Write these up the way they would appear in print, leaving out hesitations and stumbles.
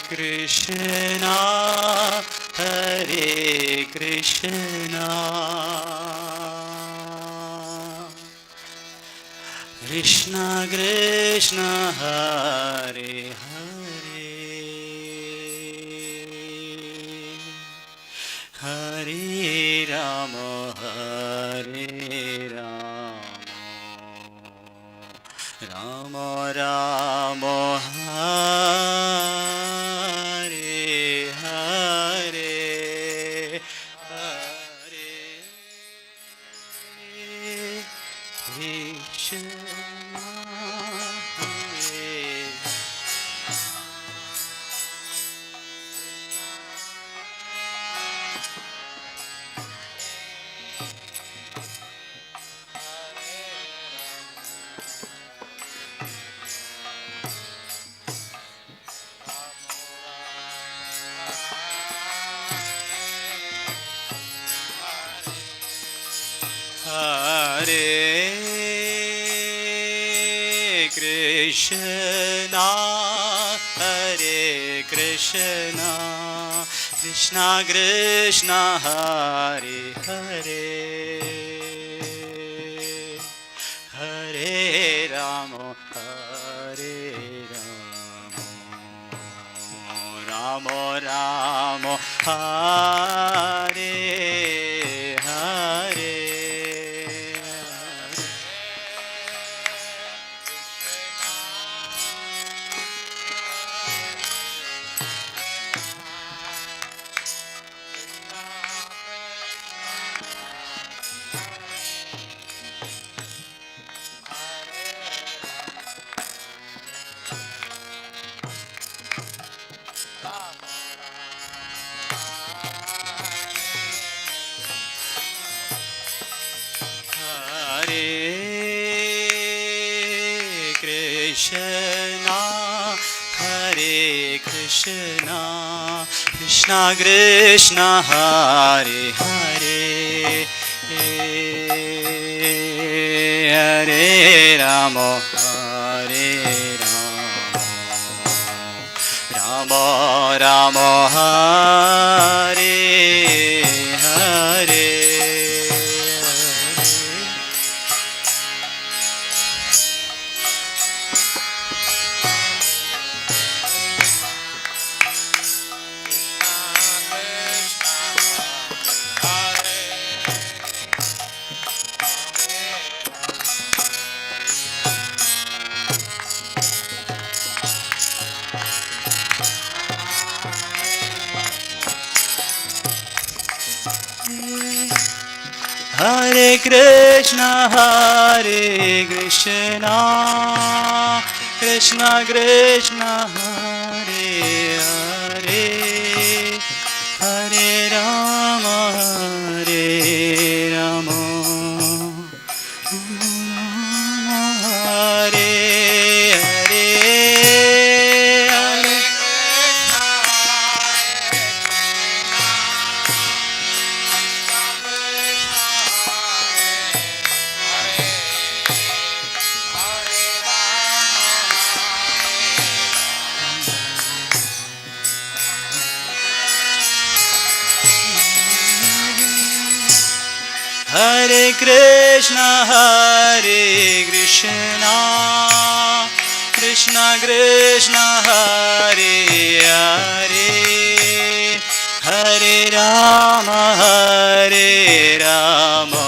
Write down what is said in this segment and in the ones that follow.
Krishna, Hare Krishna, Krishna Krishna, Hare Hare, Hare Rama, Hare Rama, Rama Rama, Hare Hare, Hare Krishna, Hare Krishna, Hare Krishna, Krishna Krishna, Hare Hare, Hare Rama, Hare Rama, Rama Rama, Hare Hare. Krishna, Hare Krishna, Krishna Krishna, Hare Hare, Hare Rama, Hare Rama, Rama Rama, Hare Hare. Hare Krishna, Hare Krishna, Krishna Krishna, Hare Hare, Hare Rama, Hare Rama, Hare Hare, Hare Hare Krishna, Hare Krishna, Krishna Krishna, Hare Hare, Hare Rama, Hare Rama,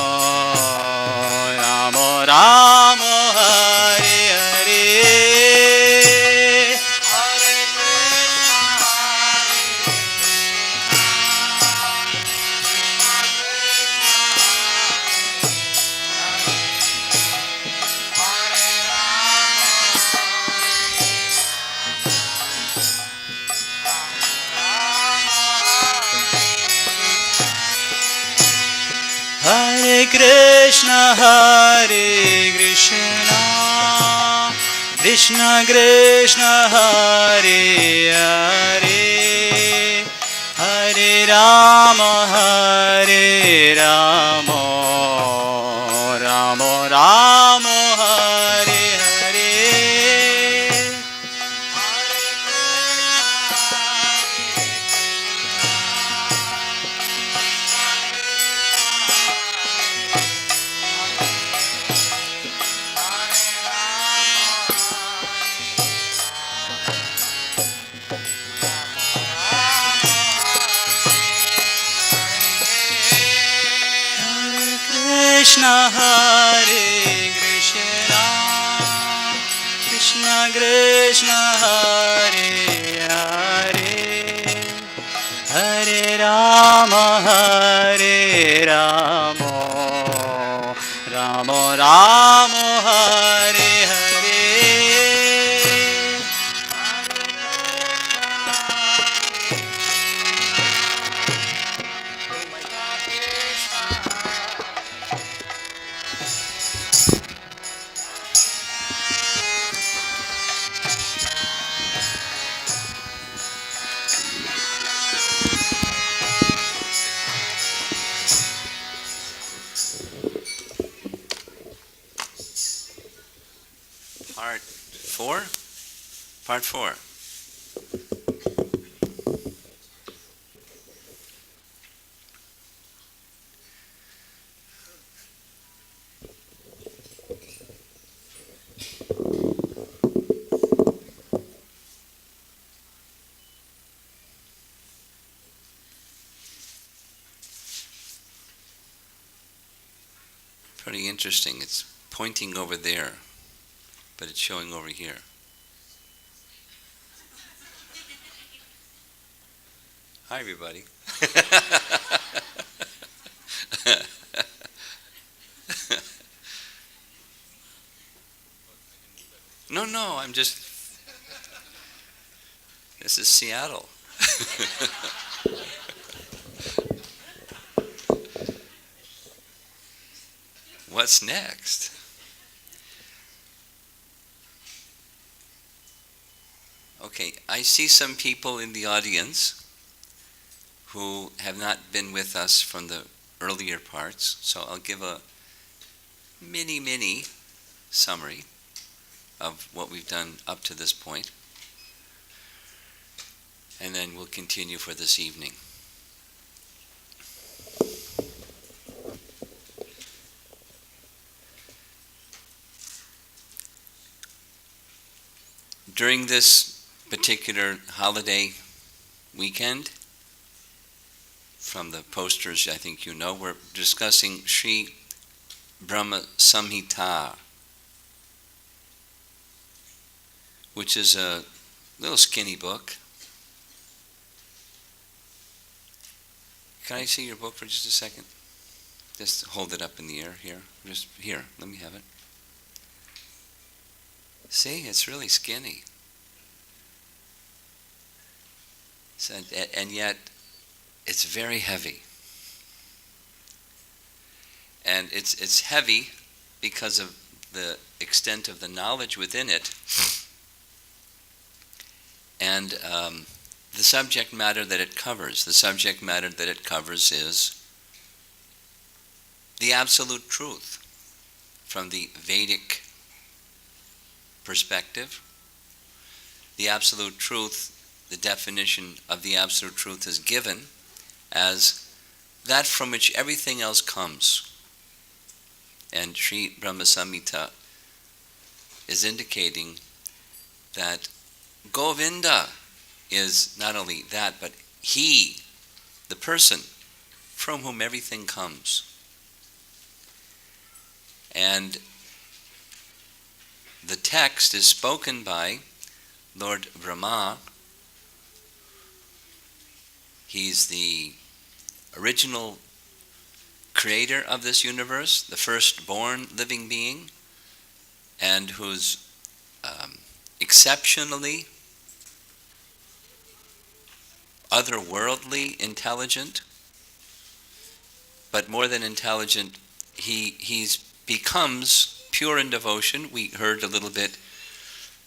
Rama Rama, Hare Hare, Hare Krishna, Hare Krishna, Krishna Krishna, Krishna, Hare Krishna, Krishna Krishna, Hare Hare, Hare Rama, Hare Rama, Rama Rama, Hare Hare. Krishna, Hare Krishna, Krishna Krishna, Hare Hare, Hare Rama, Hare Rama, Rama Rama, Hare Hare. Part 4. Pretty interesting. It's pointing over there, but it's showing over here. Hi, everybody. No, I'm just... This is Seattle. What's next? Okay, I see some people in the audience who have not been with us from the earlier parts, so I'll give a mini summary of what we've done up to this point, and then we'll continue for this evening. During this particular holiday weekend, from the posters I think you know, we're discussing Sri Brahma Samhita, which is a little skinny book. Can I see your book for just a second? Just hold it up in the air here. Just here, let me have it. See, it's really skinny. So, and yet, it's very heavy. And it's heavy because of the extent of the knowledge within it, and the subject matter that it covers. The subject matter that it covers is the absolute truth from the Vedic perspective. The absolute truth, the definition of the absolute truth is given as that from which everything else comes. And Sri Brahma Samhita is indicating that Govinda is not only that, but he, the person from whom everything comes. And the text is spoken by Lord Brahma. He's the original creator of this universe, the firstborn living being, and who's exceptionally otherworldly intelligent, but more than intelligent, he becomes pure in devotion. We heard a little bit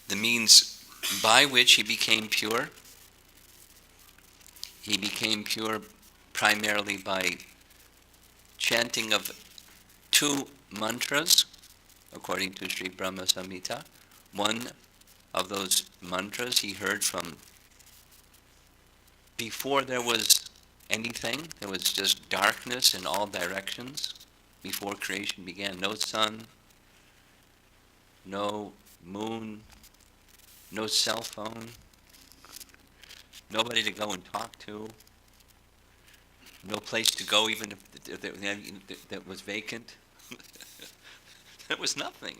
the means by which he became pure. He became pure primarily by chanting of two mantras, according to Sri Brahma Samhita. One of those mantras he heard from before there was anything. There was just darkness in all directions. Before creation began, no sun, no moon, no cell phone, nobody to go and talk to, no place to go even if that was vacant. There was nothing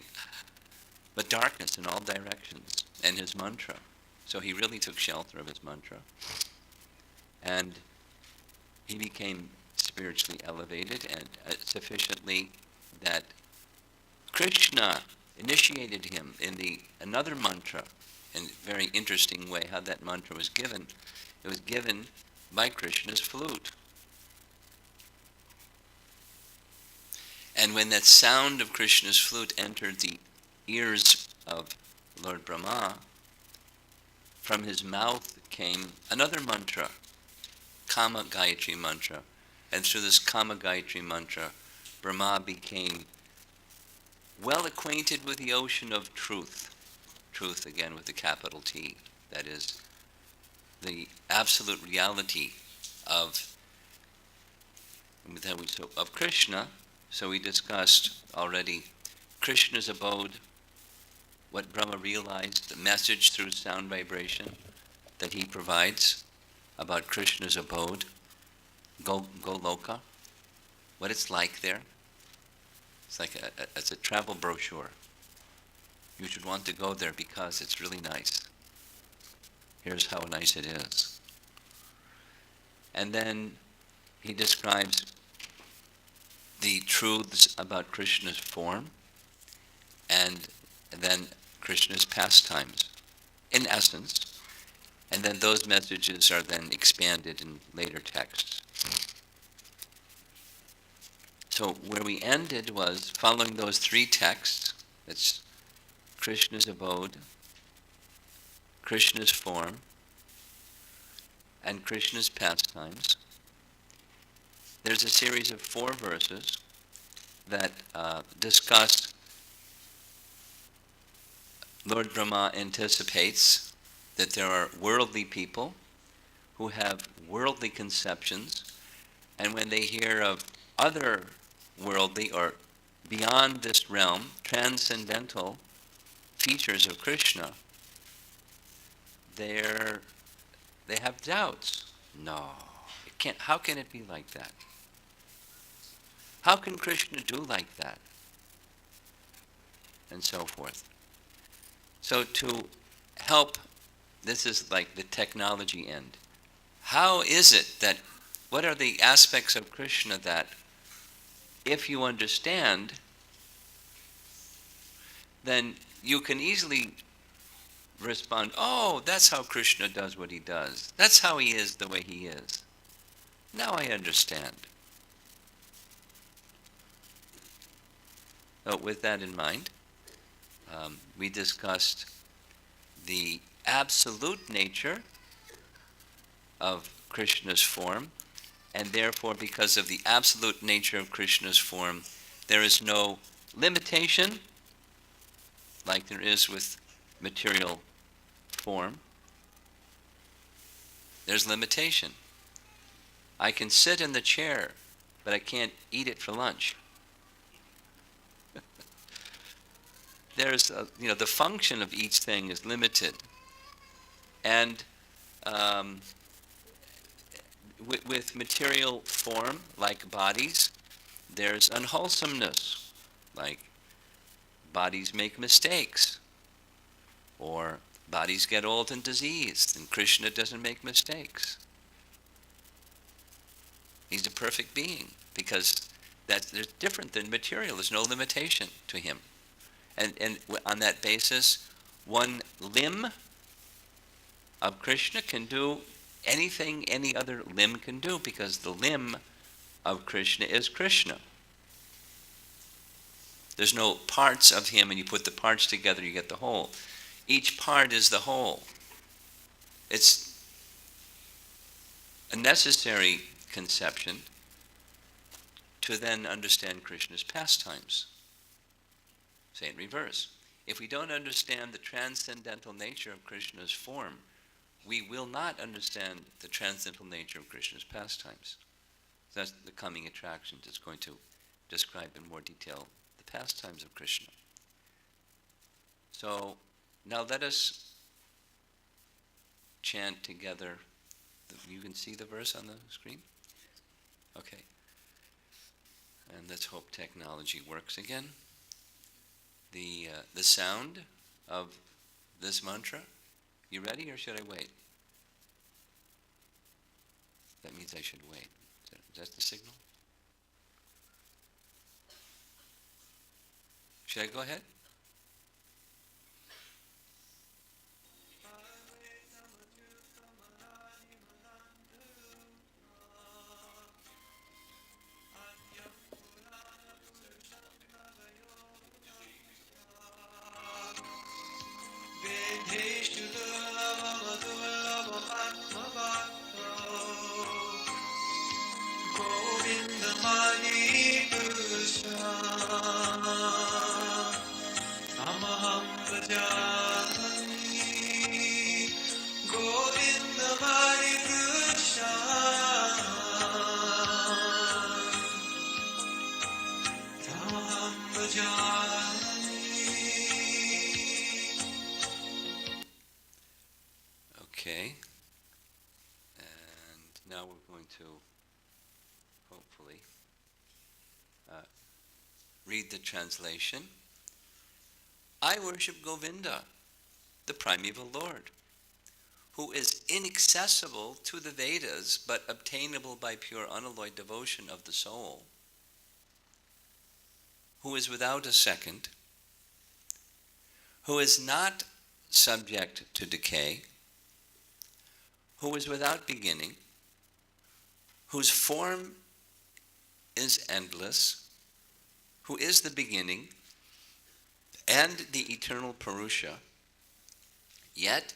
but darkness in all directions, and his mantra. So he really took shelter of his mantra. And he became spiritually elevated, and sufficiently that Krishna initiated him in another mantra, in a very interesting way how that mantra was given. It was given by Krishna's flute. And when that sound of Krishna's flute entered the ears of Lord Brahma, from his mouth came another mantra, Kama Gayatri mantra. And through this Kama Gayatri mantra, Brahma became well acquainted with the ocean of truth. Truth, again, with the capital T. That is the absolute reality of Krishna. So we discussed already Krishna's abode, what Brahma realized, the message through sound vibration that he provides about Krishna's abode, Goloka, what it's like there. It's like it's a travel brochure. You should want to go there because it's really nice. Here's how nice it is. And then he describes the truths about Krishna's form, and then Krishna's pastimes, in essence. And then those messages are then expanded in later texts. So where we ended was following those three texts. That's Krishna's abode, Krishna's form, and Krishna's pastimes. There's a series of 4 verses that discuss Lord Brahma anticipates that there are worldly people who have worldly conceptions, and when they hear of other worldly or beyond this realm, transcendental features of Krishna, they have doubts. No, it can't. How can it be like that? How can Krishna do like that? And so forth. So to help, this is like the technology end. How is it that, what are the aspects of Krishna that, if you understand, then you can easily respond, oh, that's how Krishna does what he does. That's how he is the way he is. Now I understand. So with that in mind, we discussed the absolute nature of Krishna's form, and therefore because of the absolute nature of Krishna's form, there is no limitation like there is with material form. There's limitation. I can sit in the chair, but I can't eat it for lunch. There's, the function of each thing is limited. And with material form, like bodies, there's unwholesomeness, like bodies make mistakes, or bodies get old and diseased, and Krishna doesn't make mistakes. He's a perfect being, because there's different than material. There's no limitation to him. And on that basis, one limb of Krishna can do anything any other limb can do, because the limb of Krishna is Krishna. There's no parts of him, and you put the parts together, you get the whole. Each part is the whole. It's a necessary conception to then understand Krishna's pastimes. Say in reverse. If we don't understand the transcendental nature of Krishna's form, we will not understand the transcendental nature of Krishna's pastimes. That's the coming attractions. It's going to describe in more detail the pastimes of Krishna. So now let us chant together. You can see the verse on the screen? Okay. And let's hope technology works again. The sound of this mantra. You ready, or should I wait? That means I should wait. Is that the signal? Should I go ahead? Okay. And now we're going to hopefully read the translation. I worship Govinda, the primeval Lord, who is inaccessible to the Vedas but obtainable by pure unalloyed devotion of the soul, who is without a second, who is not subject to decay, who is without beginning, whose form is endless, who is the beginning and the eternal Purusha, yet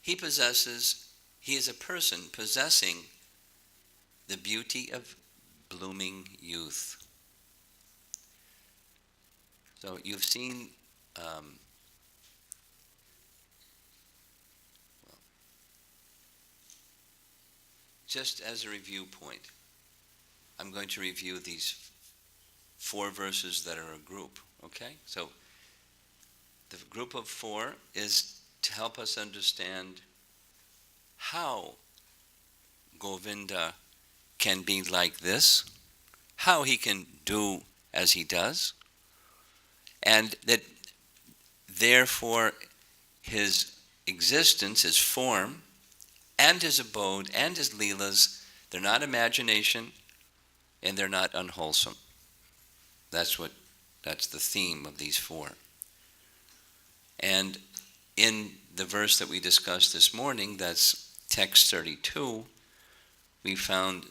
he is a person possessing the beauty of blooming youth. So you've seen, just as a review point, I'm going to review these 4 verses that are a group, okay? So the group of 4 is to help us understand how Govinda can be like this, how he can do as he does, and that therefore his existence, his form, and his abode, and his leelas, they're not imagination, and they're not unwholesome. That's the theme of these 4. And in the verse that we discussed this morning, that's text 32, we found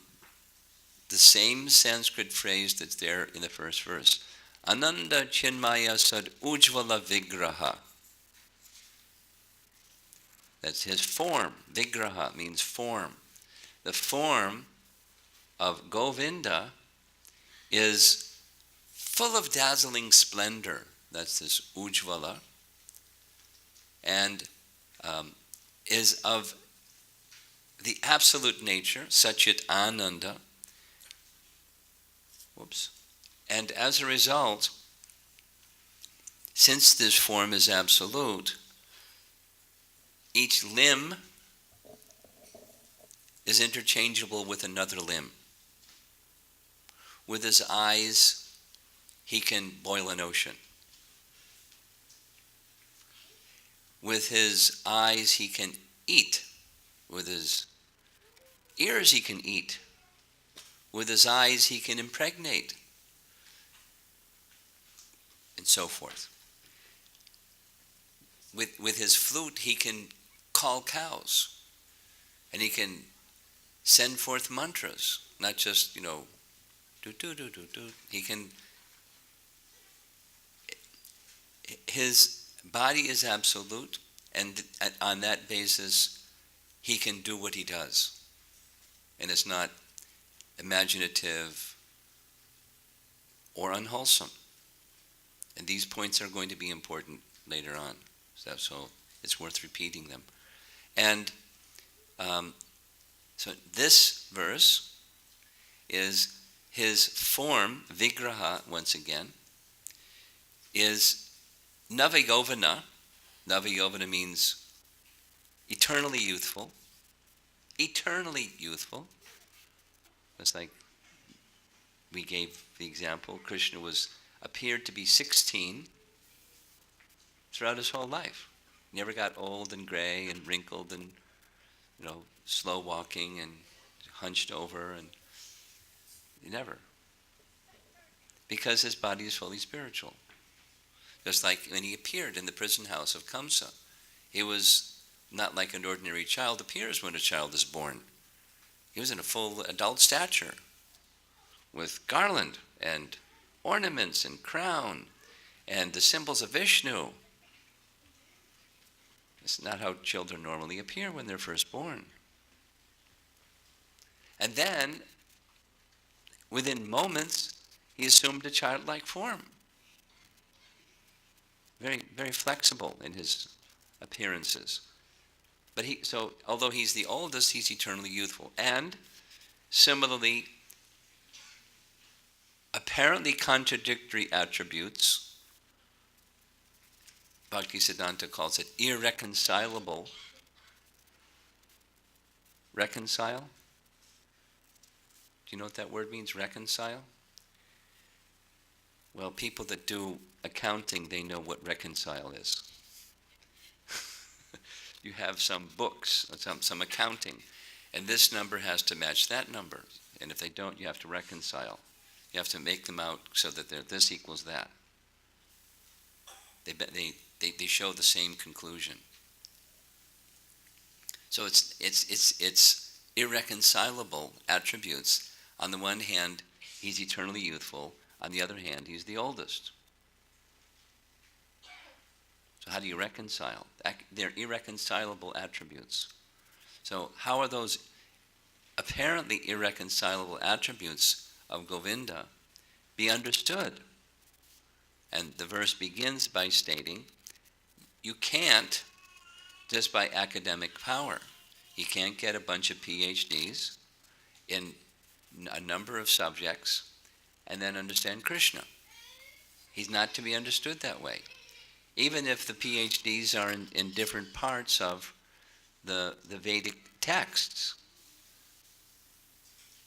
the same Sanskrit phrase that's there in the first verse. Ananda Chinmaya Sad Ujvala Vigraha. That's his form. Vigraha means form. The form of Govinda is full of dazzling splendor. That's this Ujvala. And is of the absolute nature, Satchit Ananda. And as a result, since this form is absolute, each limb is interchangeable with another limb. With his eyes, he can boil an ocean. With his eyes, he can eat. With his ears, he can eat. With his eyes, he can impregnate. And so forth. With his flute, he can call cows. And he can send forth mantras. Not just, do. He can his body is absolute, and on that basis, he can do what he does. And it's not imaginative or unwholesome. And these points are going to be important later on. So it's worth repeating them. And so this verse is his form, vigraha, once again, is navayovana. Navayovana means eternally youthful. Eternally youthful. It's like we gave the example. Krishna appeared to be 16 throughout his whole life. Never got old and gray and wrinkled and, slow walking and hunched over, and never. Because his body is fully spiritual. Just like when he appeared in the prison house of Kamsa, he was not like an ordinary child appears when a child is born. He was in a full adult stature with garland and ornaments and crown and the symbols of Vishnu. It's not how children normally appear when they're first born. And then, within moments, he assumed a childlike form. Very, very flexible in his appearances. But although he's the oldest, he's eternally youthful. And similarly, apparently contradictory attributes, Bhaktisiddhanta calls it irreconcilable. Reconcile? Do you know what that word means, reconcile? Well, people that do accounting, they know what reconcile is. You have some books, some accounting, and this number has to match that number. And if they don't, you have to reconcile. You have to make them out so that this equals that. They show the same conclusion. So it's irreconcilable attributes. On the one hand, he's eternally youthful. On the other hand, he's the oldest. So how do you reconcile? They're irreconcilable attributes. So how are those apparently irreconcilable attributes of Govinda be understood? And the verse begins by stating, you can't just by academic power. You can't get a bunch of PhDs in a number of subjects and then understand Krishna. He's not to be understood that way. Even if the PhDs are in different parts of the Vedic texts.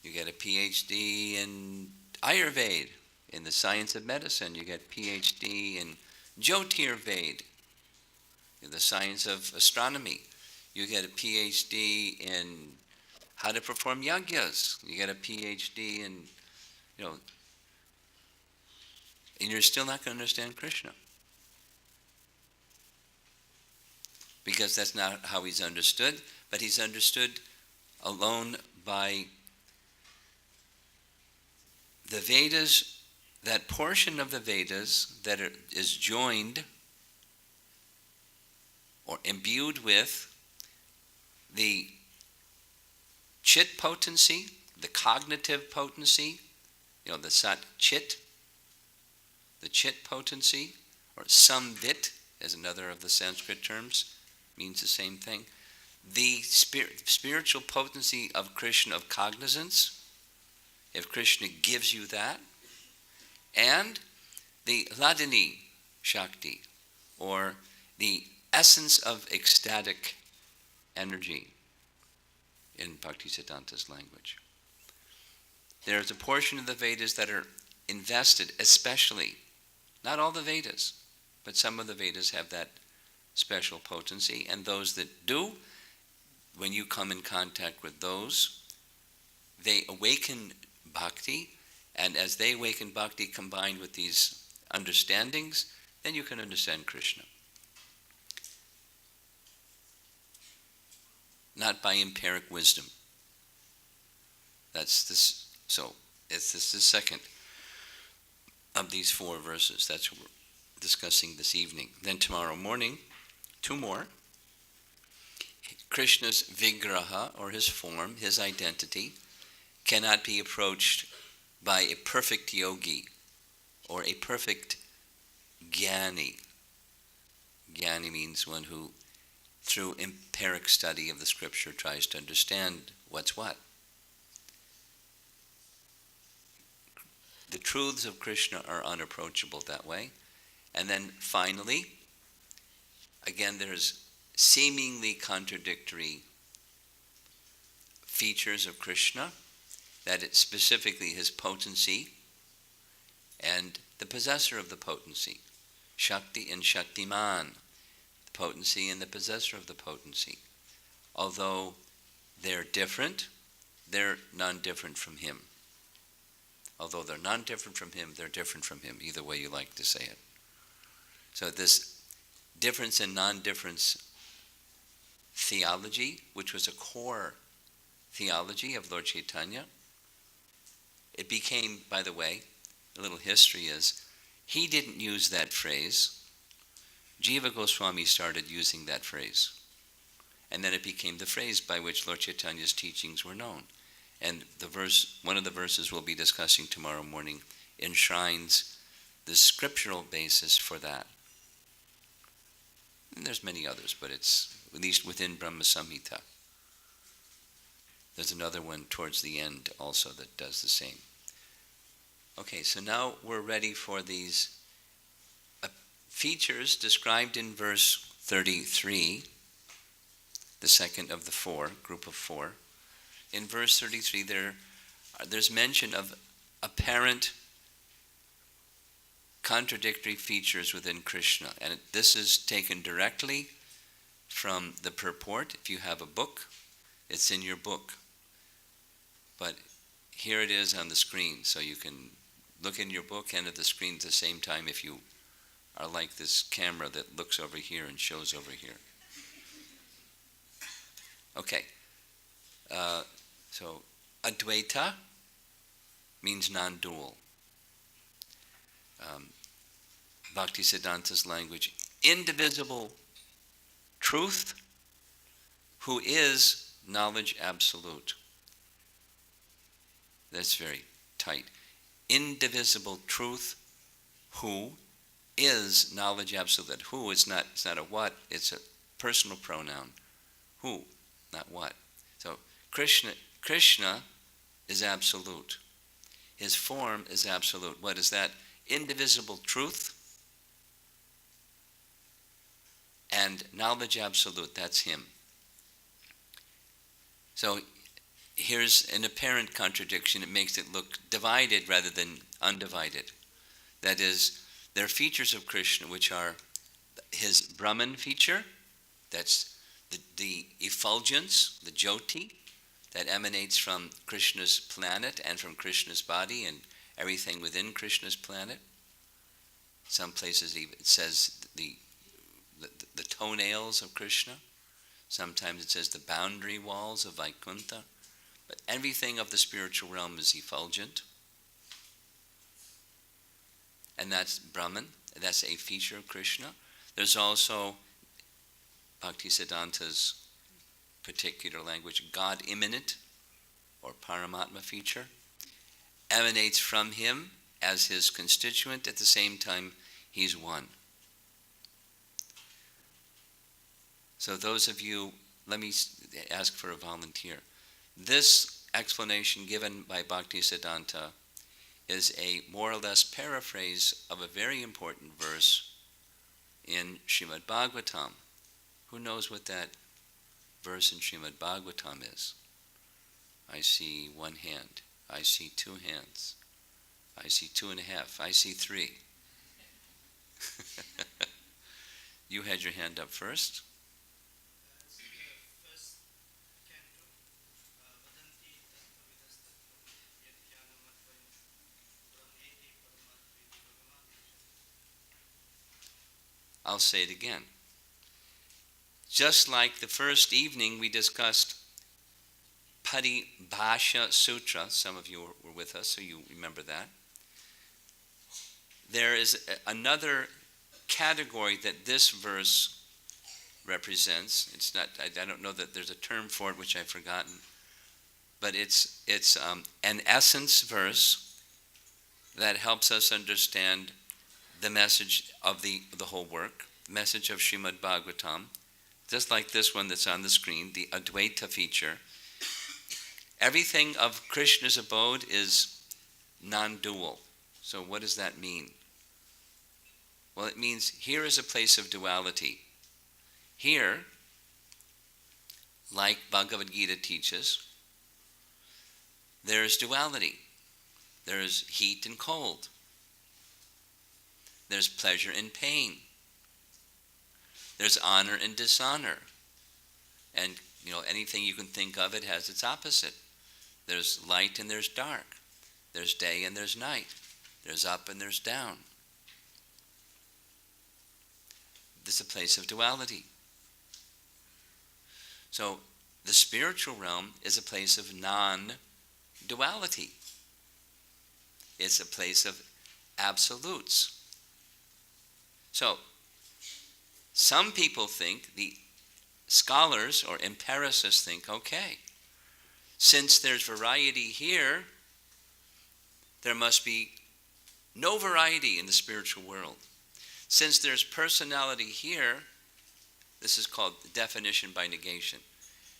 You get a PhD in Ayurveda, in the science of medicine. You get PhD in Jyotirveda, in the science of astronomy. You get a PhD in how to perform yagyas. You get a PhD in, and you're still not going to understand Krishna. Because that's not how he's understood, but he's understood alone by the Vedas, that portion of the Vedas that is joined or imbued with the chit potency, the cognitive potency, the sat chit, the chit potency, or samvit is another of the Sanskrit terms, means the same thing. The spiritual potency of Krishna, of cognizance, if Krishna gives you that, and the Hladini Shakti, or the essence of ecstatic energy in Bhaktisiddhanta's language. There's a portion of the Vedas that are invested, especially, not all the Vedas, but some of the Vedas have that special potency, and those that do, when you come in contact with those, they awaken bhakti, and as they awaken bhakti combined with these understandings, then you can understand Krishna. Not by empiric wisdom. That's this. So it's the second of these four verses. That's discussing this evening. Then tomorrow morning, two more. Krishna's vigraha, or his form, his identity, cannot be approached by a perfect yogi or a perfect jnani. Jnani means one who, through empiric study of the scripture, tries to understand what's what. The truths of Krishna are unapproachable that way. And then finally, again, there's seemingly contradictory features of Krishna, that it's specifically his potency and the possessor of the potency, Shakti and Shaktiman, the potency and the possessor of the potency. Although they're different, they're non-different from him. Although they're non-different from him, they're different from him, either way you like to say it. So this difference and non-difference theology, which was a core theology of Lord Chaitanya, it became, by the way, a little history is, he didn't use that phrase. Jiva Goswami started using that phrase. And then it became the phrase by which Lord Chaitanya's teachings were known. And one of the verses we'll be discussing tomorrow morning enshrines the scriptural basis for that. And there's many others, but it's at least within Brahma Samhita. There's another one towards the end also that does the same. Okay, so now we're ready for these features described in verse 33, the second of the four, group of four. In verse 33, there's mention of apparent contradictory features within Krishna. And this is taken directly from the purport. If you have a book, it's in your book. But here it is on the screen, so you can look in your book and at the screen at the same time if you are like this camera that looks over here and shows over here. Okay. So, Advaita means non-dual. Bhaktisiddhanta's language, indivisible truth, who is knowledge absolute. That's very tight. Indivisible truth, who is knowledge absolute. Who is not, it's not a what, it's a personal pronoun. Who, not what. So Krishna is absolute. His form is absolute. What is that? Indivisible truth and knowledge absolute. That's him. So here's an apparent contradiction. It makes it look divided rather than undivided. That is, there are features of Krishna which are his Brahman feature, that's the effulgence, the Jyoti, that emanates from Krishna's planet and from Krishna's body and everything within Krishna's planet. Some places it says the toenails of Krishna. Sometimes it says the boundary walls of Vaikuntha. But everything of the spiritual realm is effulgent. And that's Brahman. That's a feature of Krishna. There's also Bhaktisiddhanta's particular language, God immanent, or Paramatma feature, emanates from him as his constituent. At the same time, he's one. So those of you, let me ask for a volunteer. This explanation given by Bhaktisiddhanta is a more or less paraphrase of a very important verse in Srimad Bhagavatam. Who knows what that verse in Srimad Bhagavatam is? I see one hand. I see two hands. I see 2.5. I see 3. You had your hand up first. I'll say it again. Just like the first evening we discussed Paribhasha Sutra, some of you were with us, so you remember that. There is another category that this verse represents. It's not. I don't know that there's a term for it, which I've forgotten. But it's an essence verse that helps us understand the message of the whole work, the message of Srimad Bhagavatam, just like this one that's on the screen, the Advaita feature. Everything of Krishna's abode is non-dual. So what does that mean? Well, it means here is a place of duality. Here, like Bhagavad Gita teaches, there is duality. There is heat and cold. There's pleasure and pain. There's honor and dishonor. And, anything you can think of, it has its opposite. There's light and there's dark. There's day and there's night. There's up and there's down. This is a place of duality. So, the spiritual realm is a place of non-duality. It's a place of absolutes. So, some people think, the scholars or empiricists think, okay, since there's variety here, there must be no variety in the spiritual world. Since there's personality here, this is called definition by negation.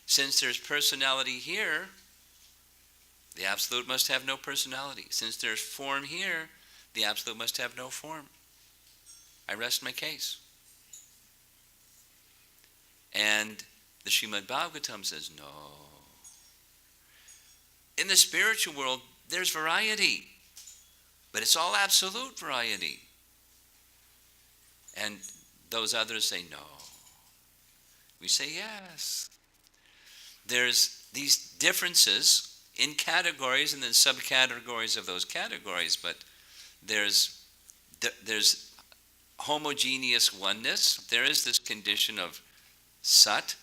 Since there's personality here, the absolute must have no personality. Since there's form here, the absolute must have no form. I rest my case. And the Srimad Bhagavatam says, no. In the spiritual world, there's variety, but it's all absolute variety. And those others say, no. We say, yes. There's these differences in categories and then subcategories of those categories, but there's homogeneous oneness. There is this condition of sat,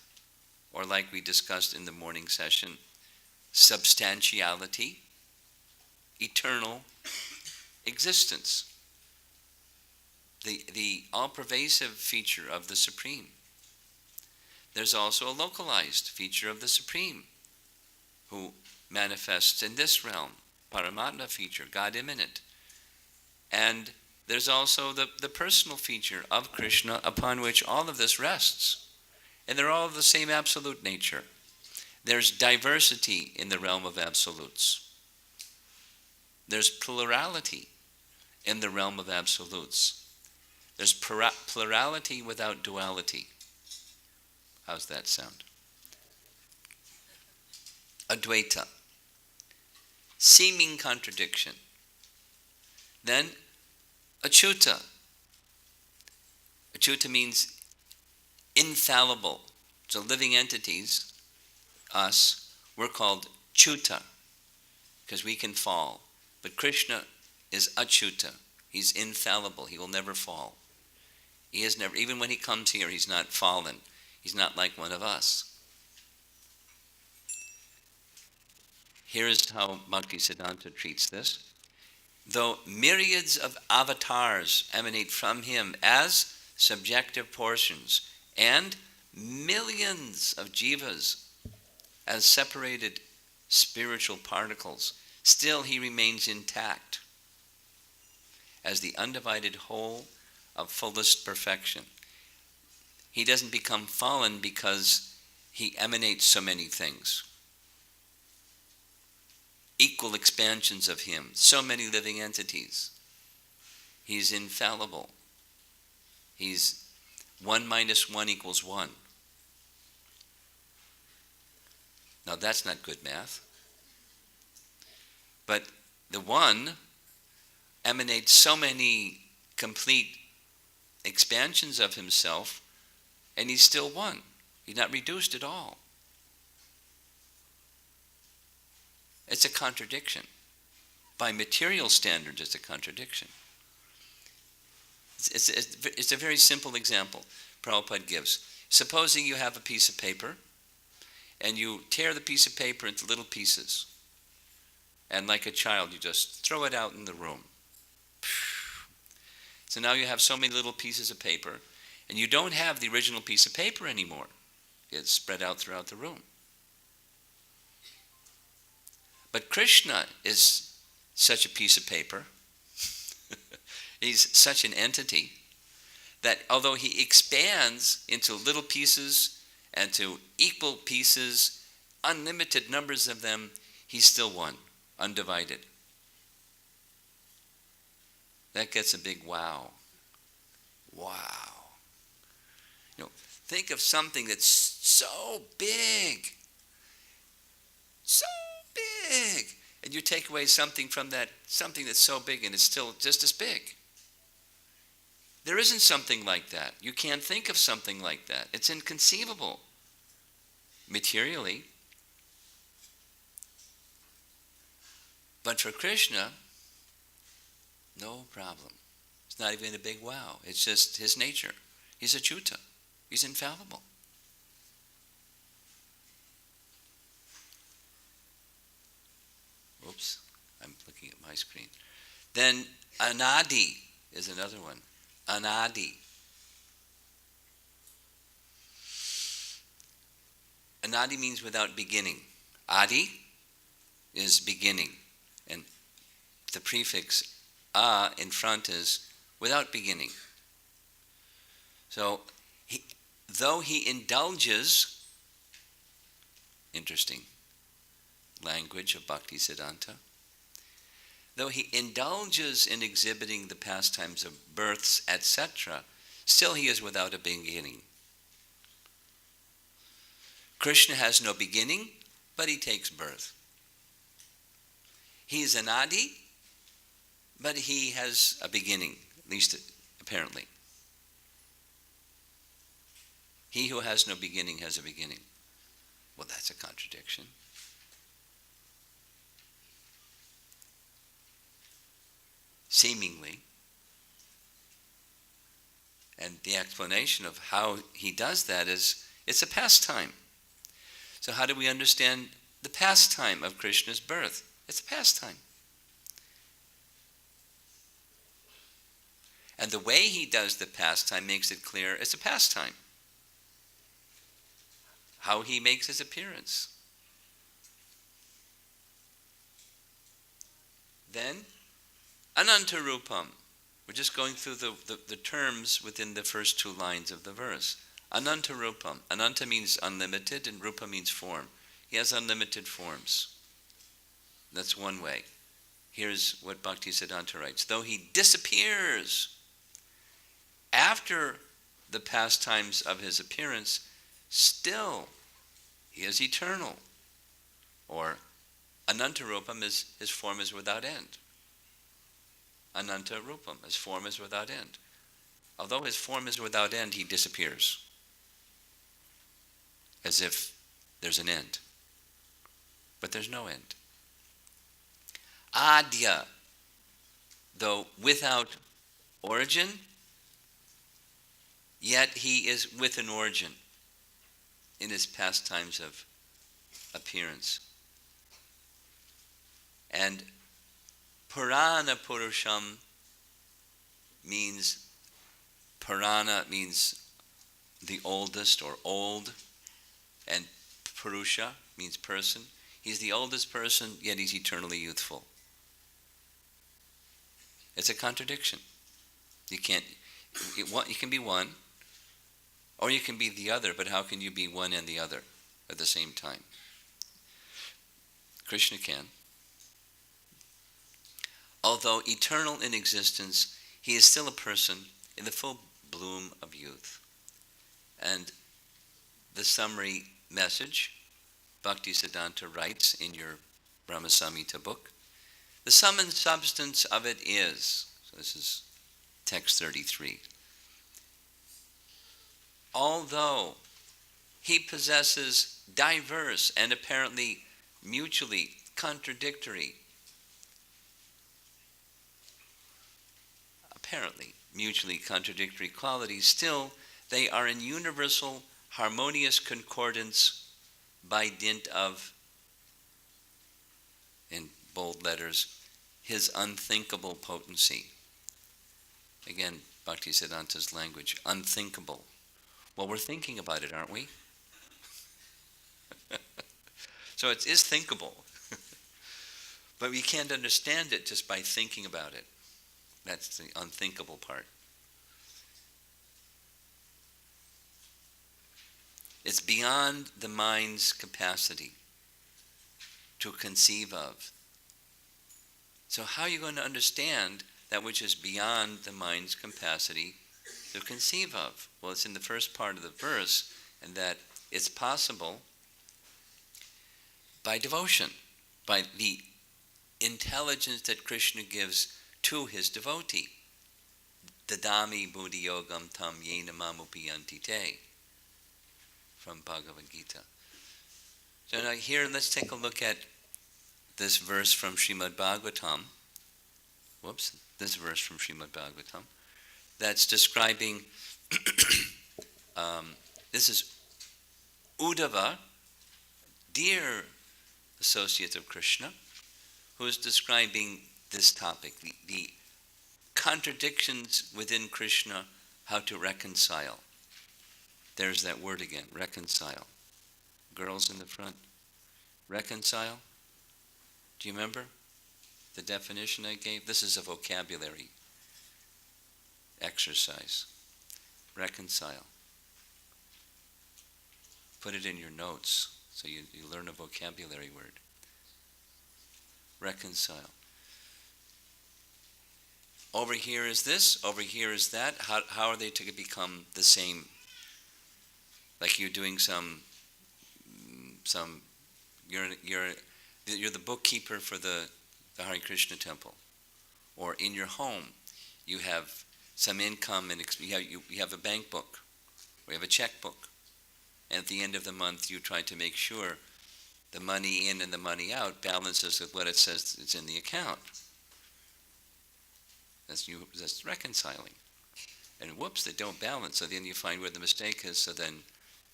or like we discussed in the morning session, substantiality, eternal existence, the all-pervasive feature of the Supreme. There's also a localized feature of the Supreme, who manifests in this realm, Paramatma feature, God immanent. And there's also the personal feature of Krishna upon which all of this rests. And they're all of the same absolute nature. There's diversity in the realm of absolutes. There's plurality in the realm of absolutes. There's plurality without duality. How's that sound? Advaita. Seeming contradiction. Then, achyuta. Achyuta means infallible. So living entities, us, we're called chuta, because we can fall. But Krishna is achyuta. He's infallible. He will never fall. He has never, even when he comes here, he's not fallen. He's not like one of us. Here is how Bhaktisiddhanta treats this. Though myriads of avatars emanate from him as subjective portions, and millions of jivas as separated spiritual particles, still he remains intact as the undivided whole of fullest perfection. He doesn't become fallen because he emanates so many things. Equal expansions of him, so many living entities. He's infallible. He's 1 minus 1 equals 1. Now that's not good math. But the 1 emanates so many complete expansions of himself, and he's still 1. He's not reduced at all. It's a contradiction. By material standards, it's a contradiction. It's a very simple example Prabhupada gives. Supposing you have a piece of paper, and you tear the piece of paper into little pieces, and like a child, you just throw it out in the room. So now you have so many little pieces of paper, and you don't have the original piece of paper anymore. It's spread out throughout the room. But Krishna is such a piece of paper. He's such an entity that although he expands into little pieces and to equal pieces, unlimited numbers of them, he's still one, undivided. That gets a big wow. Wow. Think of something that's so big. So big. And you take away something from that, something that's so big, and it's still just as big. There isn't something like that. You can't think of something like that. It's inconceivable, materially. But for Krishna, no problem. It's not even a big wow. It's just his nature. He's achyuta. He's infallible. Oops, I'm looking at my screen. Then anadi is another one. Anadi. Anadi means without beginning. Adi is beginning. And the prefix a in front is without beginning. So, though he indulges, interesting language of Bhaktisiddhanta, though he indulges in exhibiting the pastimes of births, etc., still he is without a beginning. Krishna has no beginning, but he takes birth. He is anadi, but he has a beginning, at least apparently. He who has no beginning has a beginning. Well, that's a contradiction. Seemingly. And the explanation of how he does that is, it's a pastime. So how do we understand the pastime of Krishna's birth? It's a pastime. And the way he does the pastime makes it clear it's a pastime. How he makes his appearance. Then, Anantarupam. We're just going through the terms within the first two lines of the verse. Anantarupam. Ananta means unlimited and Rupa means form. He has unlimited forms. That's one way. Here's what Bhaktisiddhanta writes. Though he disappears after the pastimes of his appearance, still he is eternal. Or Anantarupam is his form is without end. Ananta Rupam, his form is without end. Although his form is without end, he disappears. As if there's an end. But there's no end. Adya, though without origin, yet he is with an origin in his pastimes of appearance. And Purana Purusham means, Purana means the oldest or old, and Purusha means person. He's the oldest person, yet he's eternally youthful. It's a contradiction. You can be one, or you can be the other, but how can you be one and the other at the same time? Krishna can. Although eternal in existence, he is still a person in the full bloom of youth. And the summary message, Bhaktisiddhanta writes in your Brahma Samhita book, the sum and substance of it is, so this is text 33, although he possesses diverse and apparently mutually contradictory qualities, still they are in universal harmonious concordance by dint of, in bold letters, his unthinkable potency. Again, Bhaktisiddhanta's language, unthinkable. Well, we're thinking about it, aren't we? So it is thinkable. But we can't understand it just by thinking about it. That's the unthinkable part. It's beyond the mind's capacity to conceive of. So how are you going to understand that which is beyond the mind's capacity to conceive of? Well, it's in the first part of the verse, and that it's possible by devotion, by the intelligence that Krishna gives to his devotee. Dadami buddhi yogam tam yena mamupiyanti te, from Bhagavad Gita. So now here, let's take a look at this verse from Srimad Bhagavatam. This verse from Srimad Bhagavatam. That's describing, this is Uddhava, dear associate of Krishna, who is describing this topic, the contradictions within Krishna, how to reconcile. There's that word again, reconcile. Girls in the front, reconcile. Do you remember the definition I gave? This is a vocabulary exercise. Reconcile. Put it in your notes so you learn a vocabulary word. Reconcile. Over here is this, over here is that. How are they to become the same? Like you're doing you're the bookkeeper for the Hare Krishna temple, or in your home you have some income and you have a bank book, or you have a checkbook, and at the end of the month you try to make sure the money in and the money out balances with what it says it's in the account. That's reconciling. And whoops, they don't balance. So then you find where the mistake is. So then,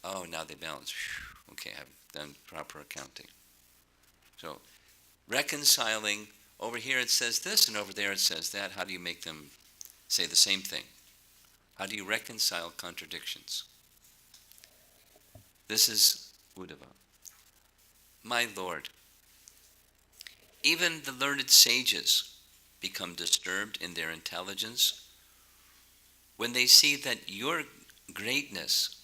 oh, now they balance. Okay, I've done proper accounting. So reconciling, over here it says this and over there it says that. How do you make them say the same thing? How do you reconcile contradictions? This is Uddhava. My Lord, even the learned sages become disturbed in their intelligence when they see that your greatness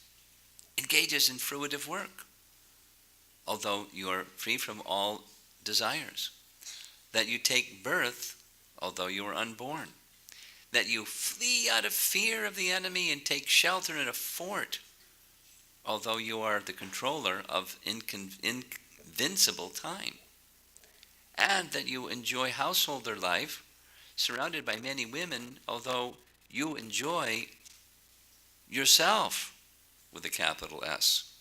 engages in fruitive work, although you are free from all desires, that you take birth, although you are unborn, that you flee out of fear of the enemy and take shelter in a fort, although you are the controller of invincible time, and that you enjoy householder life surrounded by many women, although you enjoy yourself with a capital S.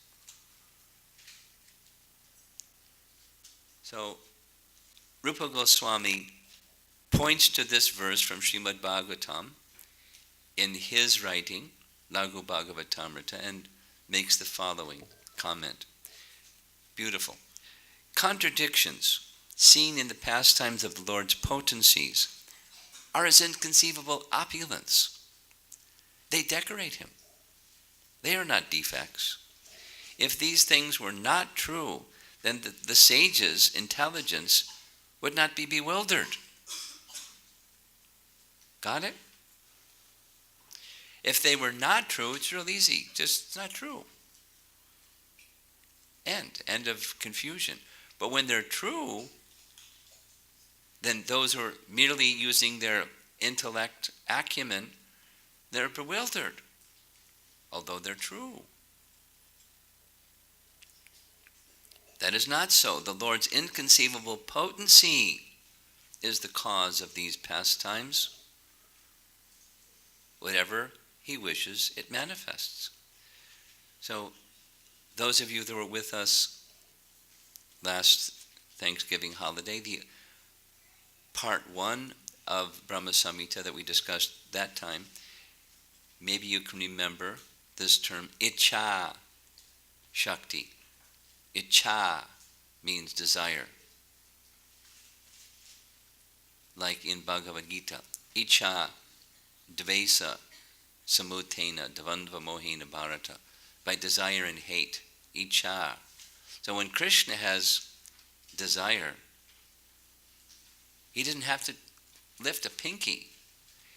So Rupa Goswami points to this verse from Srimad Bhagavatam in his writing, Lagu Bhagavatamrita, and makes the following comment. Beautiful. Contradictions seen in the pastimes of the Lord's potencies are as inconceivable opulence. They decorate him. They are not defects. If these things were not true, then the sage's intelligence would not be bewildered. Got it? If they were not true, it's real easy. Just, it's not true. End of confusion. But when they're true, then those who are merely using their intellect acumen, they're bewildered, although they're true. That is not so. The Lord's inconceivable potency is the cause of these pastimes. Whatever he wishes, it manifests. So, those of you that were with us last Thanksgiving holiday, the part 1 of Brahma Samhita that we discussed that time, maybe you can remember this term, Icha Shakti. Icha means desire. Like in Bhagavad Gita, Icha dvesa samutena dvandva mohena bharata, by desire and hate, icha. So when Krishna has desire, he doesn't have to lift a pinky.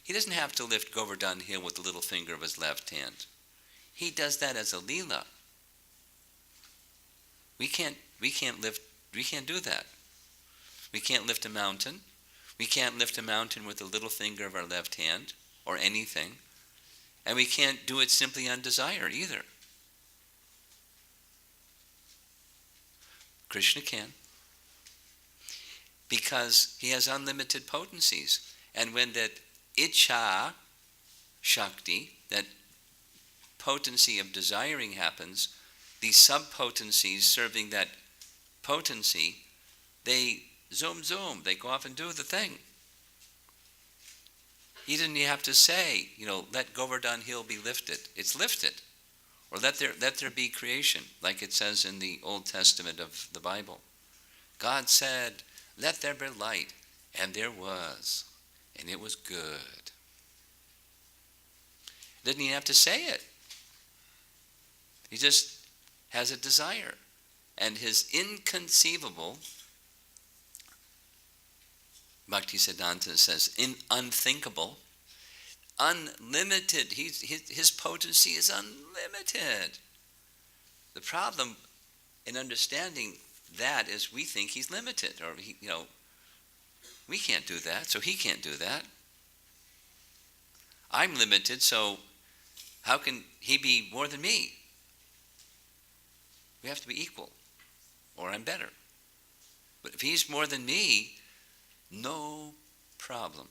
He doesn't have to lift Govardhan Hill with the little finger of his left hand. He does that as a leela. We can't do that. We can't lift a mountain. We can't lift a mountain with the little finger of our left hand or anything. And we can't do it simply on desire either. Krishna can. Because he has unlimited potencies. And when that Icha Shakti, that potency of desiring happens, the sub-potencies serving that potency, they zoom, they go off and do the thing. He didn't have to say, let Govardhan Hill be lifted. It's lifted. Or let there be creation, like it says in the Old Testament of the Bible. God said, let there be light, and there was, and it was good. Didn't he have to say it? He just has a desire. And his inconceivable, Bhaktisiddhanta says, unthinkable, unlimited, his potency is unlimited. The problem in understanding that is we think he's limited, or we can't do that, so he can't do that. I'm limited, so how can he be more than me? We have to be equal, or I'm better. But if he's more than me, no problem.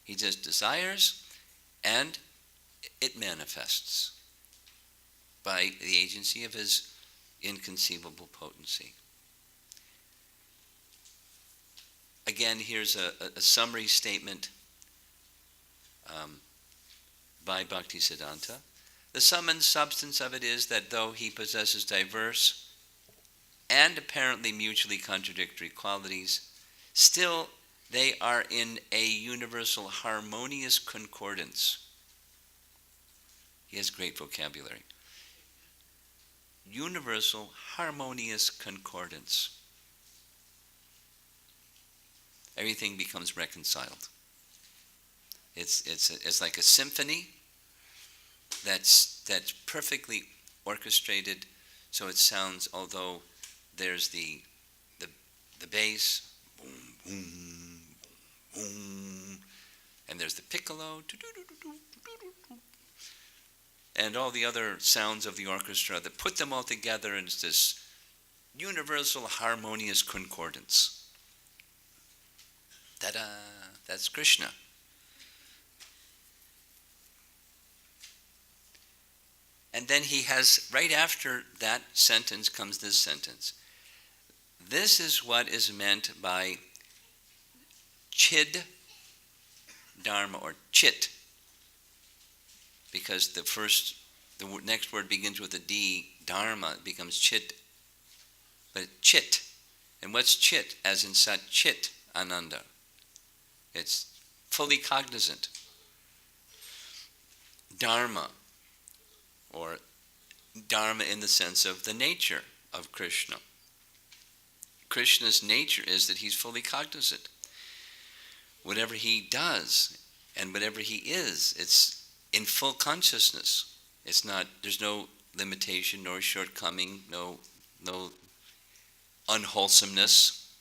He just desires, and it manifests by the agency of his inconceivable potency. Again, here's a summary statement by Bhaktisiddhanta. The sum and substance of it is that though he possesses diverse and apparently mutually contradictory qualities, still they are in a universal harmonious concordance. He has great vocabulary. Universal harmonious concordance. Everything becomes reconciled. It's like a symphony that's perfectly orchestrated, so it sounds, although there's the bass, boom, boom, boom, and there's the piccolo, and all the other sounds of the orchestra that put them all together, and it's this universal harmonious concordance. Ta-da! That's Krishna. And then he has, right after that sentence comes this sentence. This is what is meant by chid dharma, or chit, because the next word begins with a D, dharma, it becomes chit. But chit, and what's chit? As in Sat Chit Ananda. It's fully cognizant. Dharma, or dharma in the sense of the nature of Krishna. Krishna's nature is that he's fully cognizant. Whatever he does and whatever he is, it's in full consciousness. It's not, there's no limitation nor shortcoming, no unwholesomeness,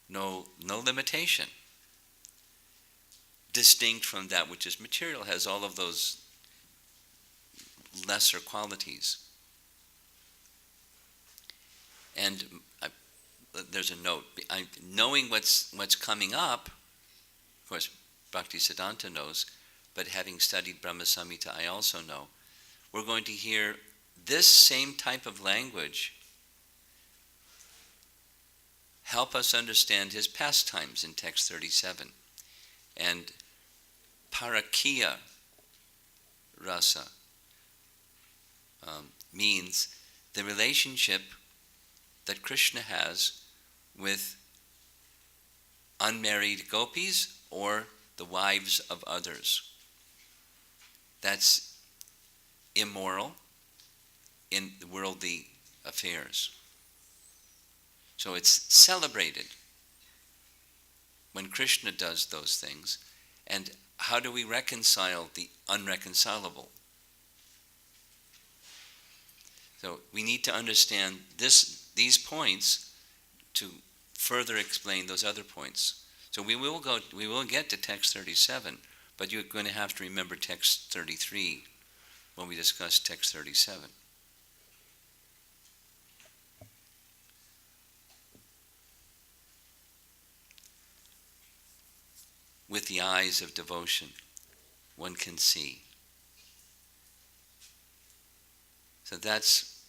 no limitation. Distinct from that which is material, has all of those lesser qualities. And there's a note. Knowing what's coming up, of course, Bhaktisiddhanta knows, but having studied Brahma Samhita, I also know, we're going to hear this same type of language help us understand his pastimes in text 37. And parakiya rasa means the relationship that Krishna has with unmarried gopis or the wives of others. That's immoral in worldly affairs. So it's celebrated when Krishna does those things. And how do we reconcile the unreconcilable? So we need to understand these points to further explain those other points. So we will get to text 37, but you're going to have to remember text 33 when we discuss text 37. With the eyes of devotion, one can see. So that's,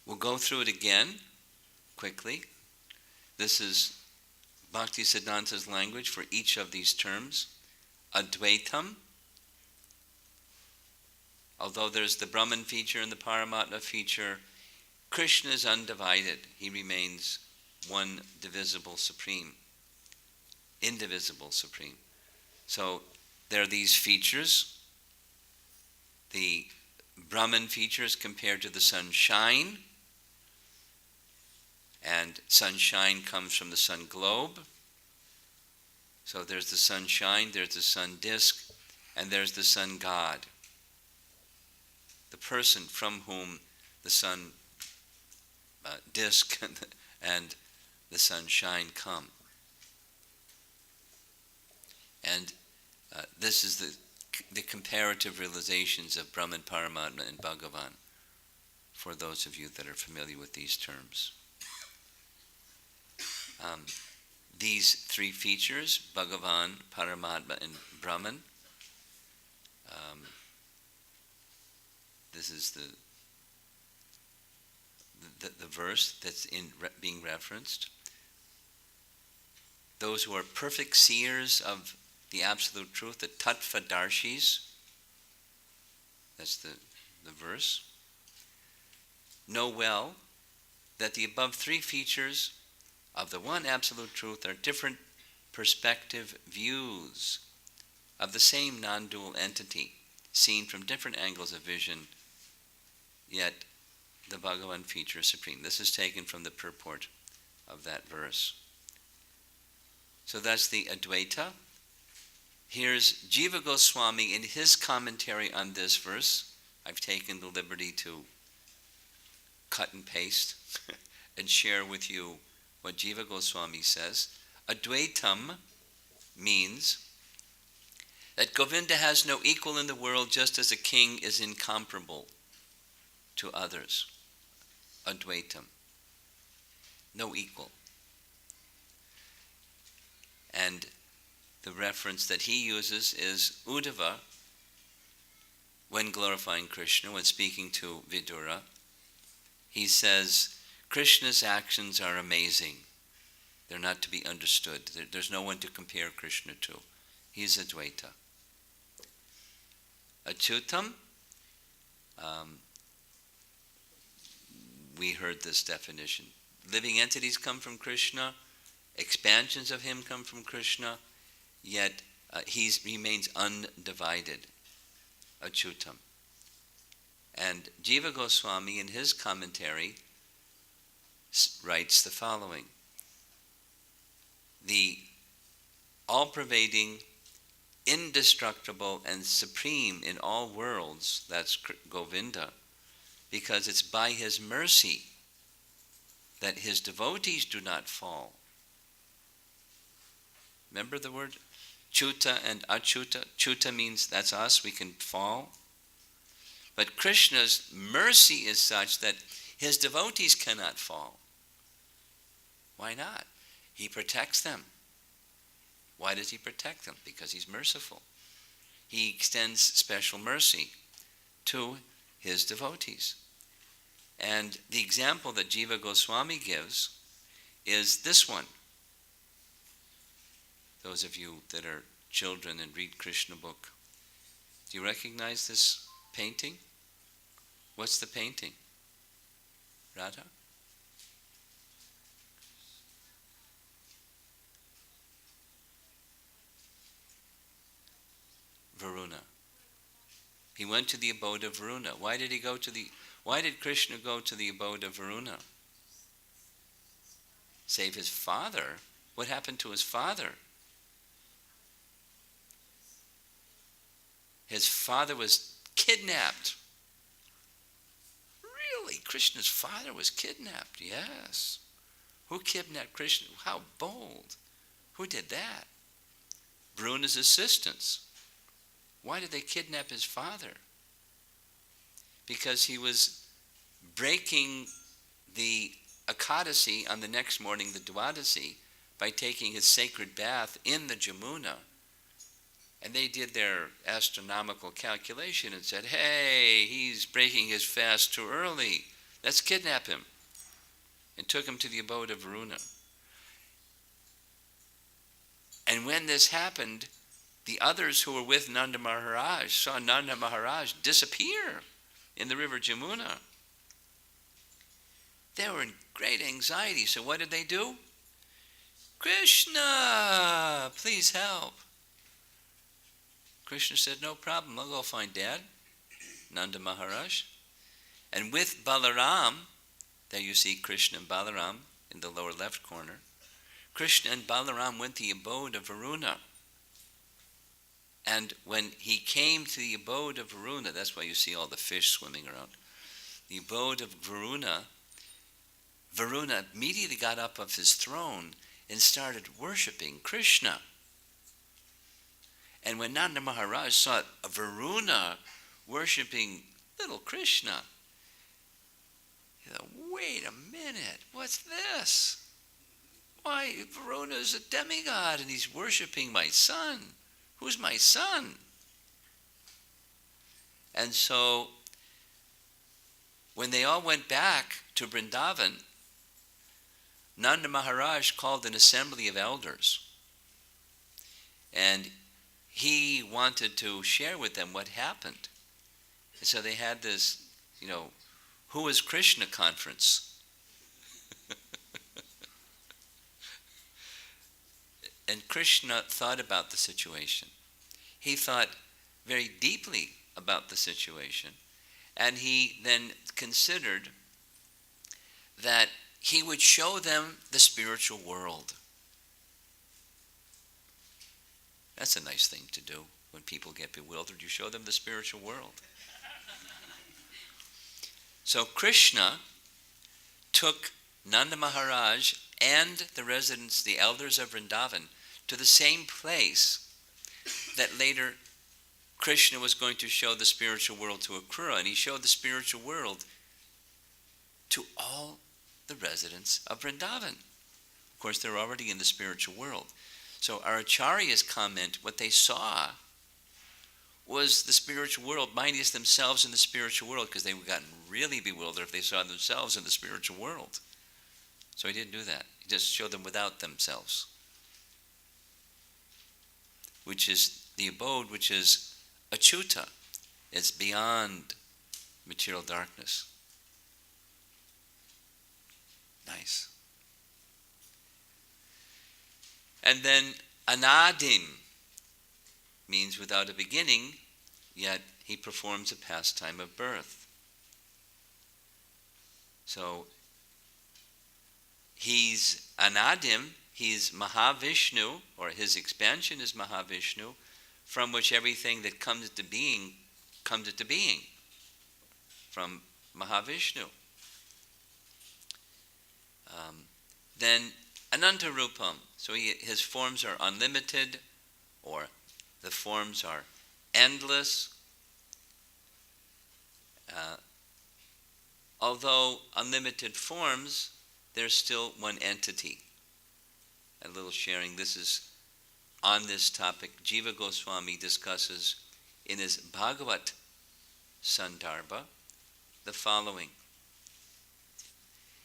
we'll go through it again quickly. This is Bhaktisiddhanta's language for each of these terms. Advaitam, although there's the Brahman feature and the Paramatma feature, Krishna is undivided. He remains one divisible supreme, indivisible supreme. So there are these features. The Brahman features compared to the sunshine, and sunshine comes from the sun globe. So there's the sunshine, there's the sun disk, and there's the sun god, the person from whom the sun disk and the sunshine come. And this is the comparative realizations of Brahman, Paramatma, and Bhagavan, for those of you that are familiar with these terms. These three features, Bhagavan, Paramatma, and Brahman, this is the verse that's being referenced. Those who are perfect seers of the absolute truth, the Tattvadarshis, that's the verse, know well that the above three features of the one absolute truth are different perspective views of the same non-dual entity, seen from different angles of vision, yet the Bhagavan feature is supreme. This is taken from the purport of that verse. So that's the Advaita. Here's Jiva Goswami in his commentary on this verse. I've taken the liberty to cut and paste and share with you what Jiva Goswami says. Advaitam means that Govinda has no equal in the world, just as a king is incomparable to others. Advaitam. No equal. And the reference that he uses is Uddhava, when glorifying Krishna, when speaking to Vidura. He says, Krishna's actions are amazing. They're not to be understood. There's no one to compare Krishna to. He's Advaita. Achyutam, we heard this definition. Living entities come from Krishna, expansions of him come from Krishna, yet he remains undivided. Achyutam. And Jiva Goswami in his commentary writes the following. The all-pervading, indestructible, and supreme in all worlds, that's Govinda, because it's by his mercy that his devotees do not fall. Remember the word Chuta and Achyuta? Chuta means that's us, we can fall. But Krishna's mercy is such that his devotees cannot fall. Why not? He protects them. Why does he protect them? Because he's merciful. He extends special mercy to his devotees. And the example that Jiva Goswami gives is this one. Those of you that are children and read Krishna book, do you recognize this painting? What's the painting? Radha? Varuna. He went to the abode of Varuna. Why did Krishna go to the abode of Varuna? Save his father? What happened to his father? His father was kidnapped. Really? Krishna's father was kidnapped? Yes. Who kidnapped Krishna? How bold. Who did that? Bruna's assistants. Why did they kidnap his father? Because he was breaking the Ekadasi on the next morning, the Dwadasi, by taking his sacred bath in the Jamuna. And they did their astronomical calculation and said, hey, he's breaking his fast too early. Let's kidnap him. And took him to the abode of Varuna. And when this happened, the others who were with Nanda Maharaj saw Nanda Maharaj disappear in the river Jamuna. They were in great anxiety. So what did they do? Krishna, please help. Krishna said, no problem, I'll go find Dad, Nanda Maharaj. And with Balaram, there you see Krishna and Balaram in the lower left corner, Krishna and Balaram went to the abode of Varuna. And when he came to the abode of Varuna, that's why you see all the fish swimming around, the abode of Varuna, Varuna immediately got up off his throne and started worshipping Krishna. And when Nanda Maharaj saw Varuna worshipping little Krishna, he thought, wait a minute, what's this? Why, Varuna is a demigod and he's worshipping my son. Who's my son? And so, when they all went back to Vrindavan, Nanda Maharaj called an assembly of elders. And he wanted to share with them what happened. And so they had this, who is Krishna conference. And Krishna thought about the situation. He thought very deeply about the situation. And he then considered that he would show them the spiritual world. That's a nice thing to do when people get bewildered. You show them the spiritual world. So Krishna took Nanda Maharaj and the residents, the elders of Vrindavan, to the same place that later Krishna was going to show the spiritual world to Akrura. And he showed the spiritual world to all the residents of Vrindavan. Of course, they're already in the spiritual world. So our acharyas comment, what they saw was the spiritual world, minus themselves in the spiritual world, because they would have gotten really bewildered if they saw themselves in the spiritual world. So he didn't do that. He just showed them without themselves, which is the abode, which is achyuta. It's beyond material darkness. Nice. And then anadim means without a beginning, yet he performs a pastime of birth. So he's anadim, he's Mahavishnu, or his expansion is Mahavishnu, from which everything that comes into being, from Mahavishnu. Then Ananta Rupam, so his forms are unlimited, or the forms are endless. Although unlimited forms, there's still one entity. A little sharing, this is on this topic. Jiva Goswami discusses in his Bhagavat Sandarbha the following.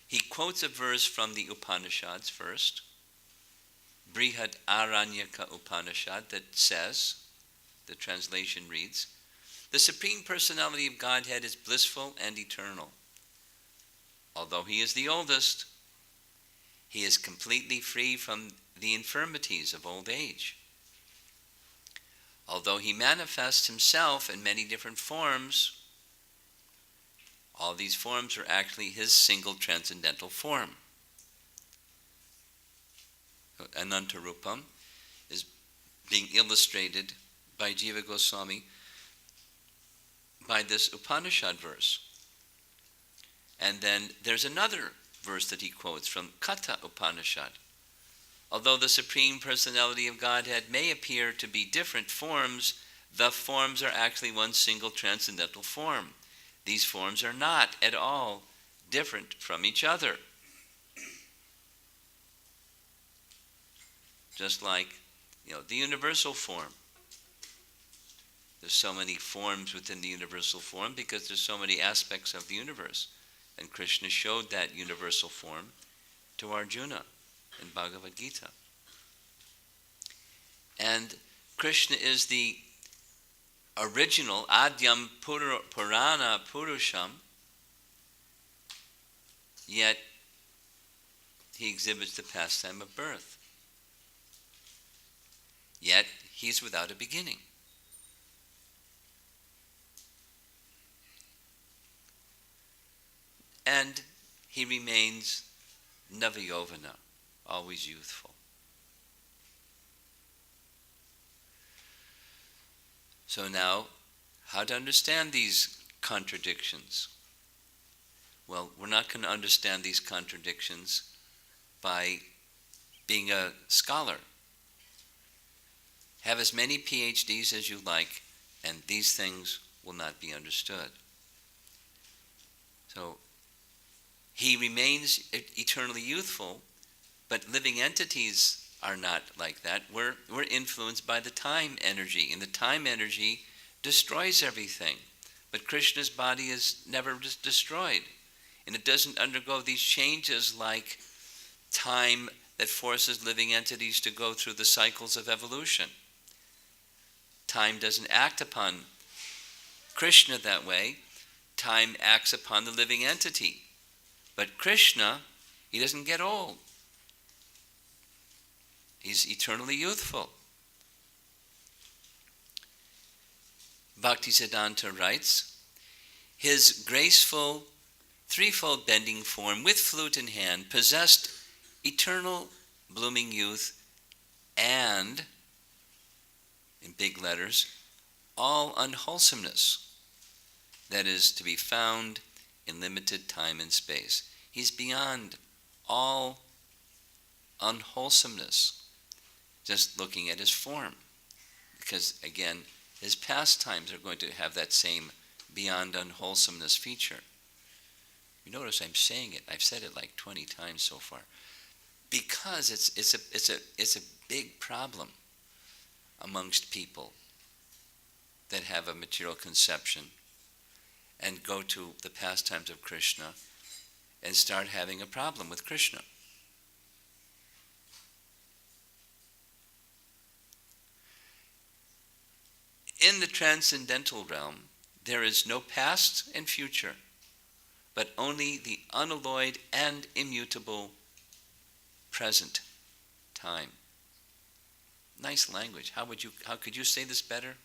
He quotes a verse from the Upanishads first, Brihad Aranyaka Upanishad, that says, the translation reads, the Supreme Personality of Godhead is blissful and eternal. Although he is the oldest, he is completely free from the infirmities of old age. Although he manifests himself in many different forms, all these forms are actually his single transcendental form. Anantarupam is being illustrated by Jiva Goswami by this Upanishad verse. And then there's another verse that he quotes from Katha Upanishad. Although the Supreme Personality of Godhead may appear to be different forms, the forms are actually one single transcendental form. These forms are not at all different from each other. Just like, the universal form. There's so many forms within the universal form because there's so many aspects of the universe. And Krishna showed that universal form to Arjuna in Bhagavad Gita. And Krishna is the original Adyam Purana Purusham, yet he exhibits the pastime of birth. Yet he's without a beginning. And he remains Navayovana, always youthful. So now, how to understand these contradictions? Well, we're not going to understand these contradictions by being a scholar. Have as many PhDs as you like, and these things will not be understood. So, he remains eternally youthful, but living entities are not like that. We're influenced by the time energy, and the time energy destroys everything. But Krishna's body is never destroyed, and it doesn't undergo these changes like time that forces living entities to go through the cycles of evolution. Time doesn't act upon Krishna that way. Time acts upon the living entity. But Krishna, he doesn't get old. He's eternally youthful. Bhaktisiddhanta writes, his graceful threefold bending form with flute in hand possessed eternal blooming youth and, in big letters, all unwholesomeness that is to be found in limited time and space. He's beyond all unwholesomeness, just looking at his form. Because, again, his pastimes are going to have that same beyond unwholesomeness feature. You notice I'm saying it. I've said it like 20 times so far. Because it's a big problem amongst people that have a material conception and go to the pastimes of Krishna and start having a problem with Krishna. In the transcendental realm, there is no past and future, but only the unalloyed and immutable present time. Nice language. How could you say this better?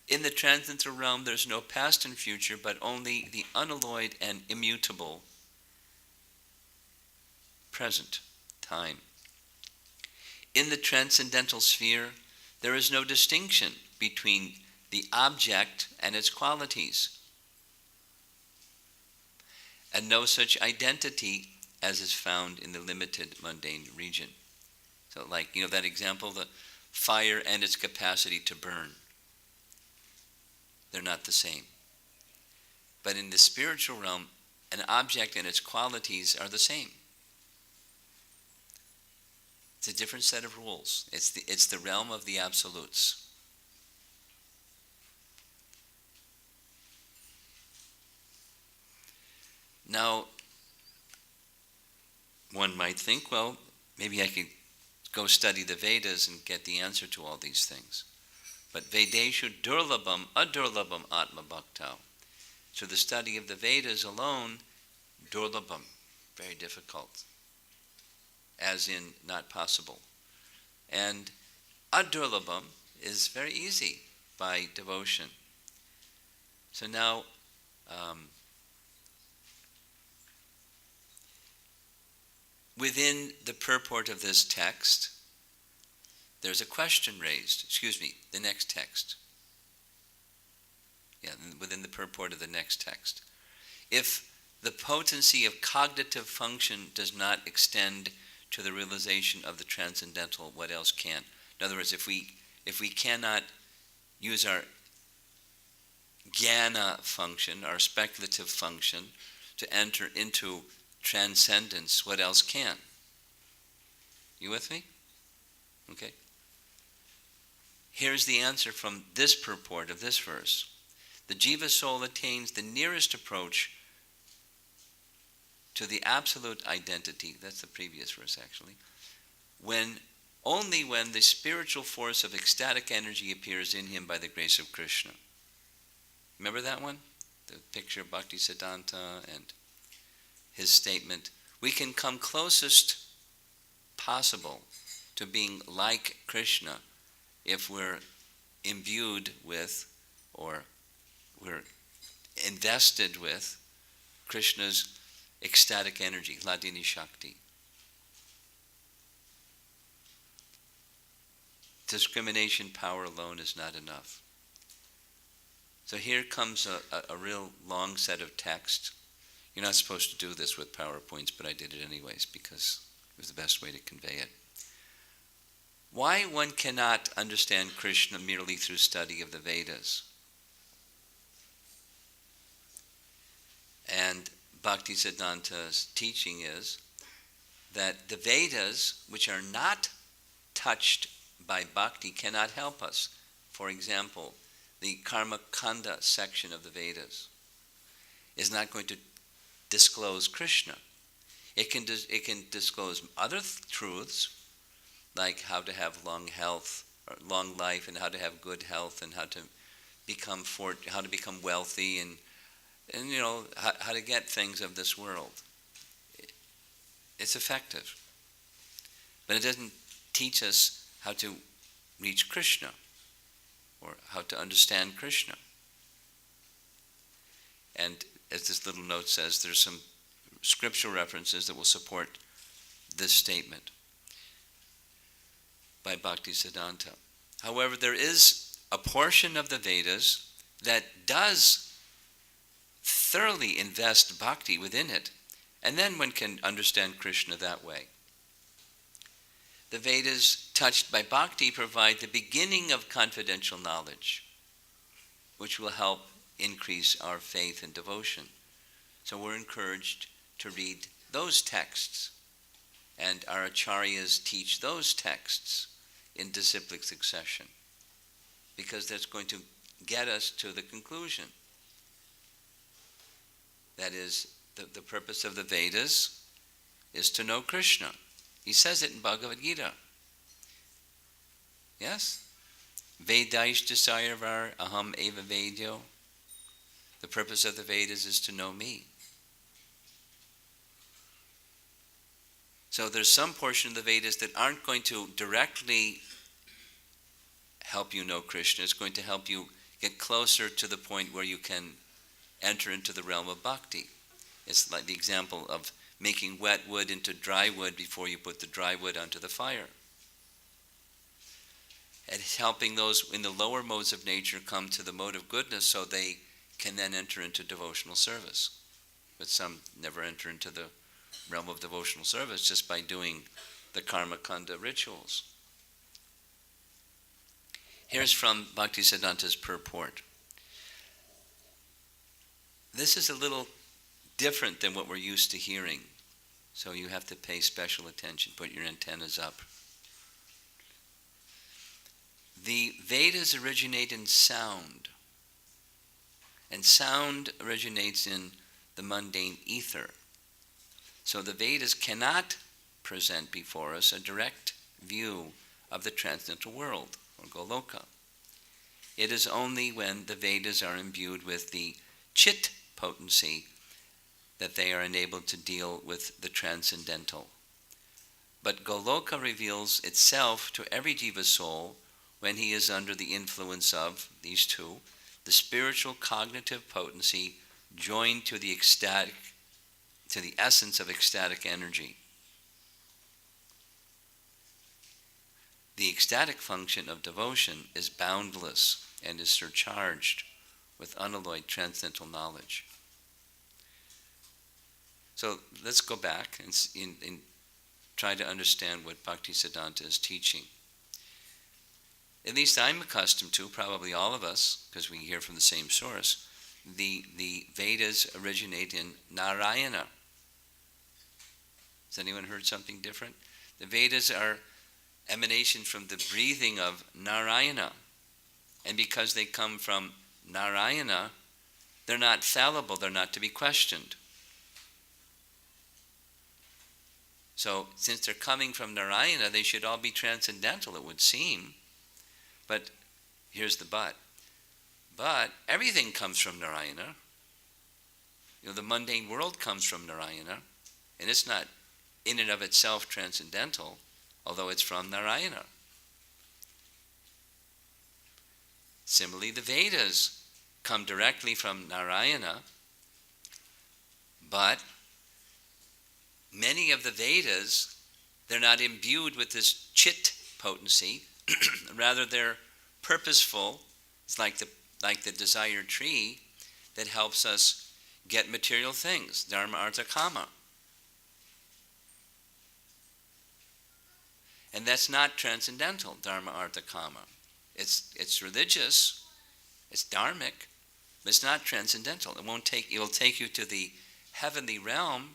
In the transcendental realm, there's no past and future, but only the unalloyed and immutable present time. In the transcendental sphere, there is no distinction between the object and its qualities, and no such identity as is found in the limited mundane region. So like, that example, the fire and its capacity to burn. They're not the same. But in the spiritual realm, an object and its qualities are the same. It's a different set of rules. It's the realm of the absolutes. Now, one might think, well, maybe I could go study the Vedas and get the answer to all these things. But Vedeshu durlabham adurlabham atma bhaktau. So the study of the Vedas alone, durlabham, very difficult, as in not possible. And adurlabham is very easy by devotion. So now, within the purport of this text, there's a question raised. The next text. Yeah, within the purport of the next text. If the potency of cognitive function does not extend to the realization of the transcendental, what else can? In other words, if we cannot use our jnana function, our speculative function, to enter into transcendence, what else can? You with me? Okay. Here's the answer from this purport of this verse. The jiva soul attains the nearest approach to the absolute identity, that's the previous verse actually, only when the spiritual force of ecstatic energy appears in him by the grace of Krishna. Remember that one? The picture of Bhaktisiddhanta and his statement. We can come closest possible to being like Krishna if we're imbued with, or we're invested with, Krishna's ecstatic energy, Hladini Shakti. Discrimination power alone is not enough. So here comes a real long set of text. You're not supposed to do this with PowerPoints, but I did it anyways because it was the best way to convey it. Why one cannot understand Krishna merely through study of the Vedas? And Bhaktisiddhanta's teaching is that the Vedas, which are not touched by bhakti, cannot help us. For example, the Karma Kanda section of the Vedas is not going to disclose Krishna. It can disclose other truths, like how to have long health, or long life, and how to have good health, and how to become wealthy, and you know how to get things of this world. It's effective, but it doesn't teach us how to reach Krishna or how to understand Krishna. And as this little note says, there's some scriptural references that will support this statement by Bhaktisiddhanta. However, there is a portion of the Vedas that does thoroughly invest bhakti within it, and then one can understand Krishna that way. The Vedas touched by bhakti provide the beginning of confidential knowledge, which will help increase our faith and devotion. So we're encouraged to read those texts, and our acharyas teach those texts in disciplic succession, because that's going to get us to the conclusion. That is, the purpose of the Vedas is to know Krishna. He says it in Bhagavad Gita. Yes? Vedaish Sayarvar aham eva vedyo. The purpose of the Vedas is to know me. So there's some portion of the Vedas that aren't going to directly help you know Krishna. It's going to help you get closer to the point where you can enter into the realm of bhakti. It's like the example of making wet wood into dry wood before you put the dry wood onto the fire. And helping those in the lower modes of nature come to the mode of goodness so they can then enter into devotional service. But some never enter into the realm of devotional service just by doing the karma kanda rituals. Here's from Bhaktisiddhanta's purport. This is a little different than what we're used to hearing, so you have to pay special attention, put your antennas up. The Vedas originate in sound, and sound originates in the mundane ether. So the Vedas cannot present before us a direct view of the transcendental world, or Goloka. It is only when the Vedas are imbued with the chit potency that they are enabled to deal with the transcendental. But Goloka reveals itself to every jiva soul when he is under the influence of these two, the spiritual cognitive potency joined to the ecstatic, to the essence of ecstatic energy. The ecstatic function of devotion is boundless and is surcharged with unalloyed transcendental knowledge. So let's go back and try to understand what Bhaktisiddhanta is teaching. At least I'm accustomed to, probably all of us, because we hear from the same source, the Vedas originate in Narayana. Has anyone heard something different? The Vedas are emanation from the breathing of Narayana. And because they come from Narayana, they're not fallible, they're not to be questioned. So, since they're coming from Narayana, they should all be transcendental, it would seem. But here's the but. But everything comes from Narayana. The mundane world comes from Narayana, and it's not in and of itself transcendental, although it's from Narayana. Similarly, the Vedas come directly from Narayana, but many of the Vedas, they're not imbued with this chit potency. Rather, they're purposeful. It's like the desired tree that helps us get material things, dharma, artha, kama. And that's not transcendental, dharma, artha, kama. It's religious, it's dharmic, but it's not transcendental. It will take you to the heavenly realm,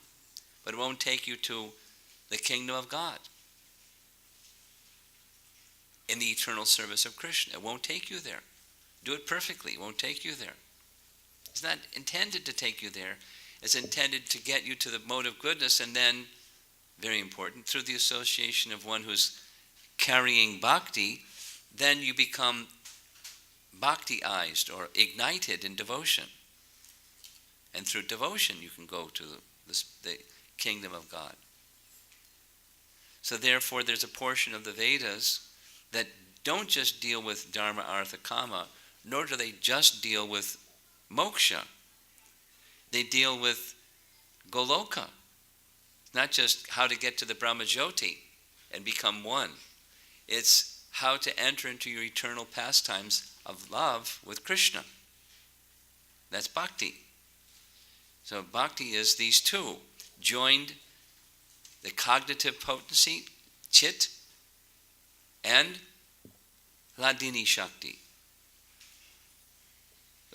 but it won't take you to the kingdom of God in the eternal service of Krishna. It won't take you there. Do it perfectly. It won't take you there. It's not intended to take you there. It's intended to get you to the mode of goodness, and then, very important, through the association of one who's carrying bhakti, then you become bhakti-ized or ignited in devotion. And through devotion you can go to the kingdom of God. So therefore there's a portion of the Vedas that don't just deal with dharma, artha, kama, nor do they just deal with moksha. They deal with goloka. Not just how to get to the Brahma Jyoti and become one. It's how to enter into your eternal pastimes of love with Krishna. That's bhakti. So bhakti is these two, joined the cognitive potency, chit, and hladini shakti,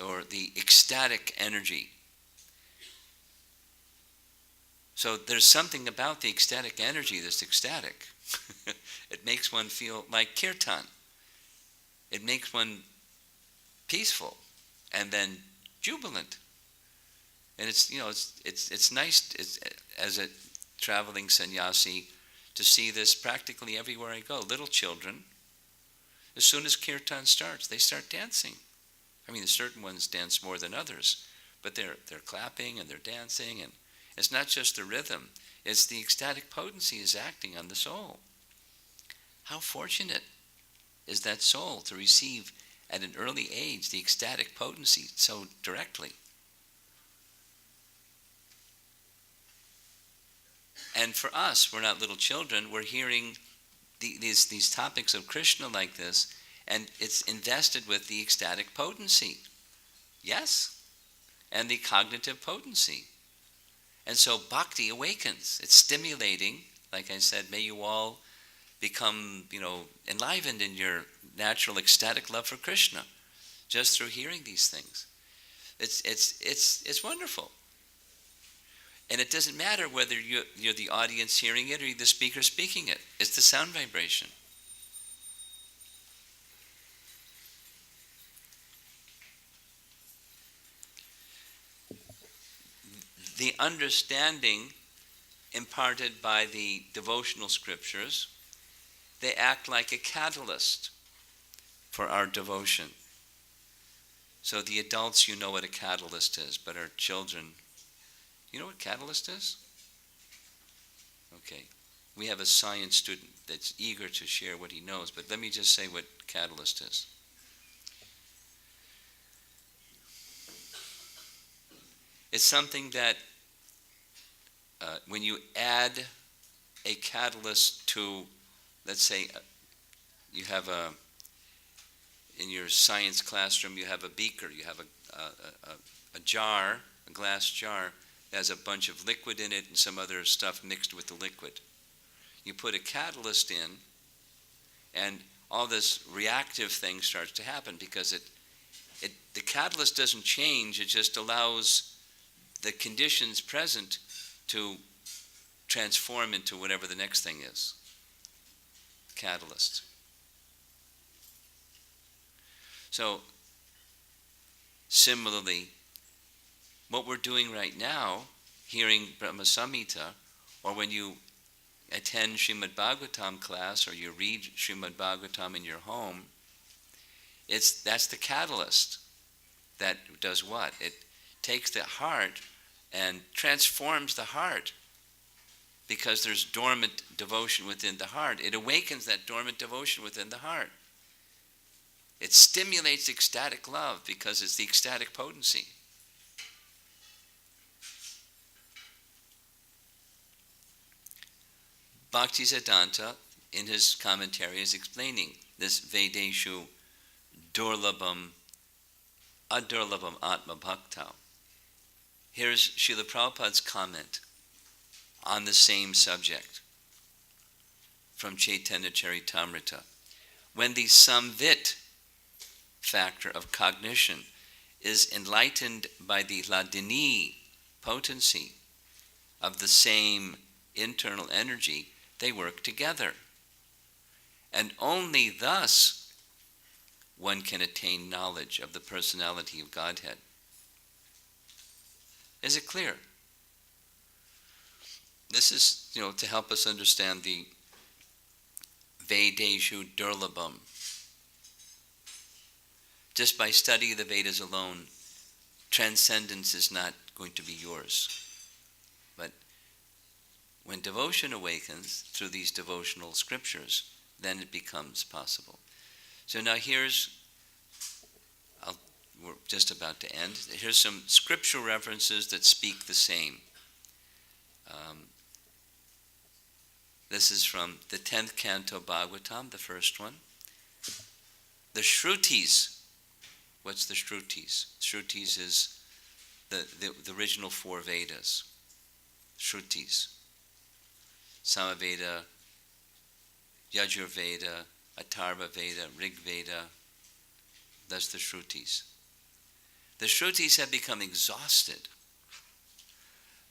or the ecstatic energy. So there's something about the ecstatic energy that's ecstatic. It makes one feel like kirtan. It makes one peaceful and then jubilant. And it's nice as a traveling sannyasi to see this practically everywhere I go. Little children, as soon as kirtan starts, they start dancing. I mean, certain ones dance more than others, but they're clapping and they're dancing, and it's not just the rhythm, it's the ecstatic potency is acting on the soul. How fortunate is that soul to receive at an early age the ecstatic potency so directly. And for us, we're not little children, we're hearing these topics of Krishna like this, and it's invested with the ecstatic potency. Yes, and the cognitive potency. And so bhakti awakens. It's stimulating. Like I said, may you all become, enlivened in your natural ecstatic love for Krishna just through hearing these things. It's wonderful. And it doesn't matter whether you're the audience hearing it or you're the speaker speaking it. It's the sound vibration. The understanding imparted by the devotional scriptures, they act like a catalyst for our devotion. So the adults, you know what a catalyst is, but our children, you know what catalyst is? Okay. we have a science student that's eager to share what he knows, but let me just say what catalyst is. It's something that when you add a catalyst to, let's say, you have in your science classroom, you have a beaker, you have a jar, a glass jar, that has a bunch of liquid in it and some other stuff mixed with the liquid. You put a catalyst in, and all this reactive thing starts to happen because the catalyst doesn't change, it just allows the conditions present to transform into whatever the next thing is. Catalyst. So, similarly, what we're doing right now, hearing Brahma Samhita, or when you attend Srimad Bhagavatam class, or you read Srimad Bhagavatam in your home, that's the catalyst that does what? It takes the heart and transforms the heart, because there's dormant devotion within the heart. It awakens that dormant devotion within the heart. It stimulates ecstatic love because it's the ecstatic potency. Bhaktisiddhanta, in his commentary, is explaining this Vedeshu Durlabham Adurlabham Atma Bhakta. Here's Srila Prabhupada's comment on the same subject from Chaitanya Charitamrita. When the samvit factor of cognition is enlightened by the ladini potency of the same internal energy, they work together. And only thus one can attain knowledge of the personality of Godhead. Is it clear? This is, to help us understand the Vedeshu Durlabham. Just by studying the Vedas alone, transcendence is not going to be yours. But when devotion awakens through these devotional scriptures, then it becomes possible. So now we're just about to end. Here's some scriptural references that speak the same. This is from the 10th canto Bhagavatam, the first one. The Shrutis. What's the Shrutis? Shrutis is the original four Vedas. Shrutis. Samaveda, Yajurveda, Atharva Veda, Rig Veda. That's the Shrutis. The Shrutis have become exhausted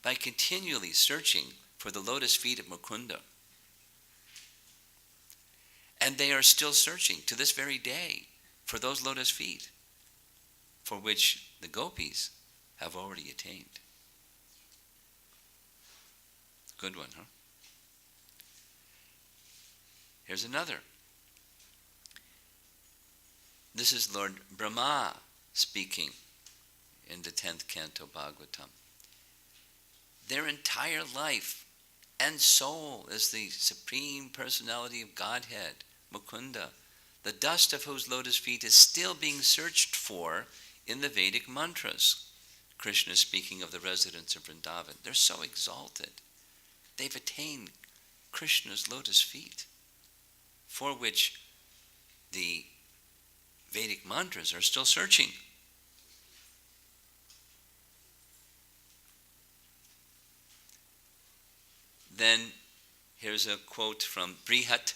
by continually searching for the lotus feet of Mukunda. And they are still searching to this very day for those lotus feet, for which the gopis have already attained. Good one, huh? Here's another. This is Lord Brahma speaking in the 10th canto Bhagavatam. Their entire life and soul is the Supreme Personality of Godhead, Mukunda, the dust of whose lotus feet is still being searched for in the Vedic mantras. Krishna speaking of the residents of Vrindavan. They're so exalted. They've attained Krishna's lotus feet, for which the Vedic mantras are still searching. Then here's a quote from Brihat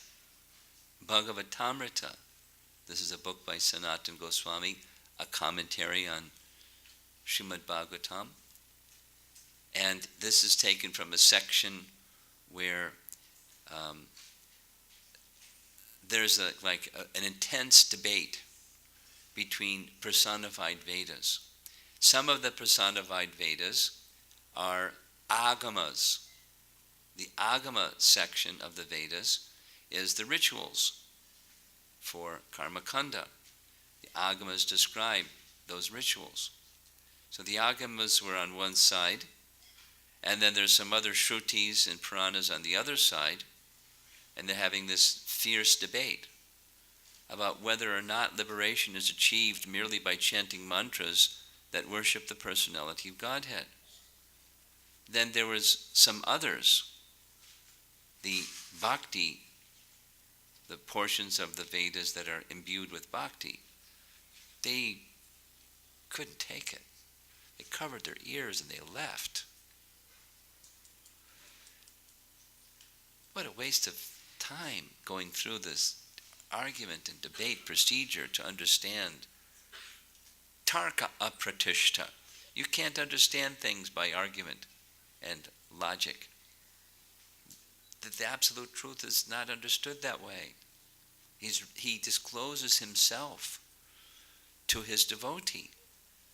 Bhagavatamrita. This is a book by Sanatana Goswami, a commentary on Srimad Bhagavatam. And this is taken from a section where there's an intense debate between personified Vedas. Some of the personified Vedas are agamas. The agama section of the Vedas is the rituals for karma kanda. The agamas describe those rituals. So the agamas were on one side, and then there's some other shrutis and puranas on the other side, And they're having this fierce debate about whether or not liberation is achieved merely by chanting mantras that worship the personality of Godhead. Then there was some others, the bhakti, the portions of the Vedas that are imbued with bhakti. They couldn't take it. They covered their ears and they left. What a waste of time going through this argument and debate procedure to understand tarka apratishta. You can't understand things by argument and logic. The absolute truth is not understood that way. He discloses himself to his devotee.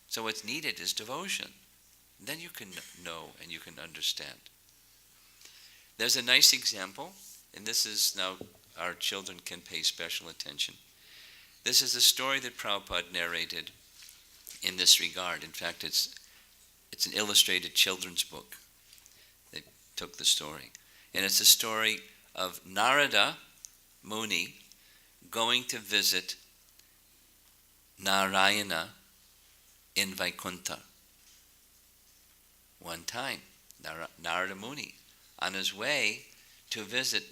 So what's needed is devotion. Then you can know and you can understand. There's a nice example, and this is now our children can pay special attention. This is a story that Prabhupada narrated in this regard. In fact, it's an illustrated children's book. They took the story. And it's a story of Narada Muni going to visit Narayana in Vaikuntha. One time, Narada Muni, on his way to visit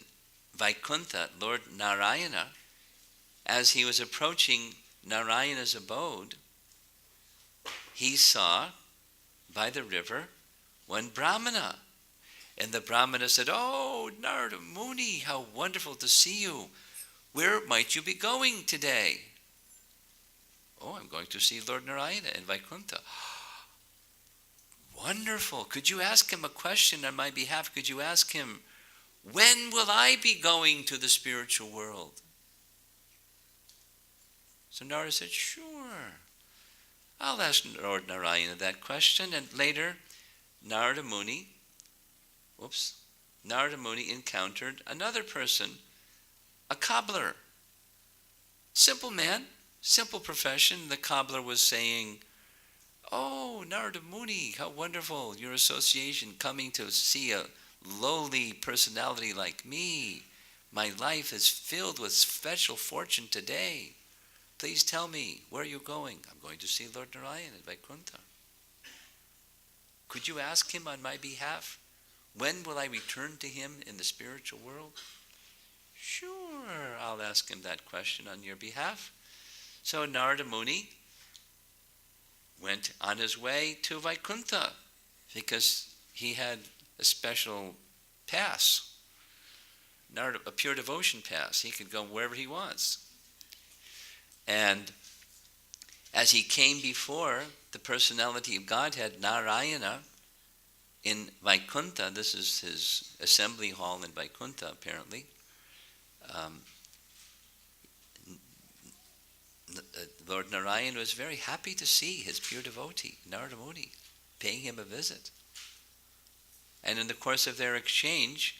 Vaikuntha, Lord Narayana, as he was approaching Narayana's abode, he saw by the river one Brahmana. And the Brahmana said, "Oh, Narada Muni, how wonderful to see you. Where might you be going today?" "Oh, I'm going to see Lord Narayana in Vaikuntha." "Wonderful. Could you ask him a question on my behalf? Could you ask him, when will I be going to the spiritual world?" So Narada said, "Sure. I'll ask Lord Narayana that question." And later, Narada Muni encountered another person, a cobbler. Simple man, simple profession. The cobbler was saying, "Oh, Narada Muni, how wonderful your association, coming to see a lowly personality like me. My life is filled with special fortune today. Please tell me, where are you going?" "I'm going to see Lord Narayana at Vaikuntha." "Could you ask him on my behalf, when will I return to him in the spiritual world?" "Sure, I'll ask him that question on your behalf." So Narada Muni went on his way to Vaikuntha because he had a special pass, a pure devotion pass. He could go wherever he wants. And as he came before the personality of Godhead, Narayana, in Vaikuntha, this is his assembly hall in Vaikuntha apparently, Lord Narayana was very happy to see his pure devotee, Narada Muni, paying him a visit. And in the course of their exchange,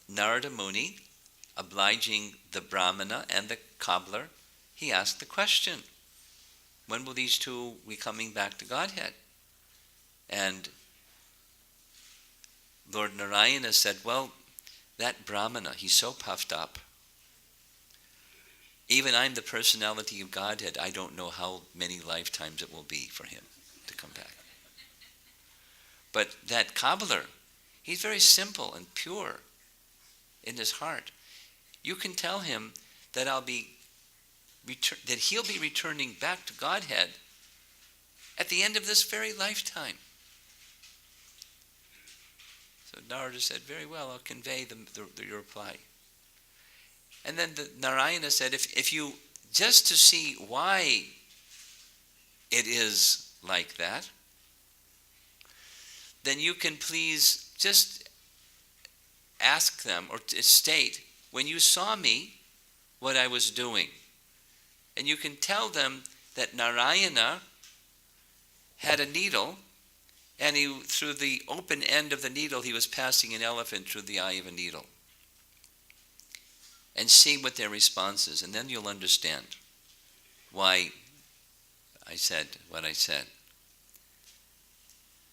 Narada Muni, obliging the Brahmana and the cobbler, he asked the question, when will these two be coming back to Godhead? And Lord Narayana said, "Well, that Brahmana, he's so puffed up. Even I'm the personality of Godhead. I don't know how many lifetimes it will be for him to come back. But that cobbler, he's very simple and pure in his heart. You can tell him that that he'll be returning back to Godhead at the end of this very lifetime." So Narada said, "Very well, I'll convey your reply." And then Narayana said, if you, just to see why it is like that, then you can please just ask them or state, when you saw me, what I was doing. And you can tell them that Narayana had a needle, and through the open end of the needle, he was passing an elephant through the eye of a needle. And see what their response is, and then you'll understand why I said what I said.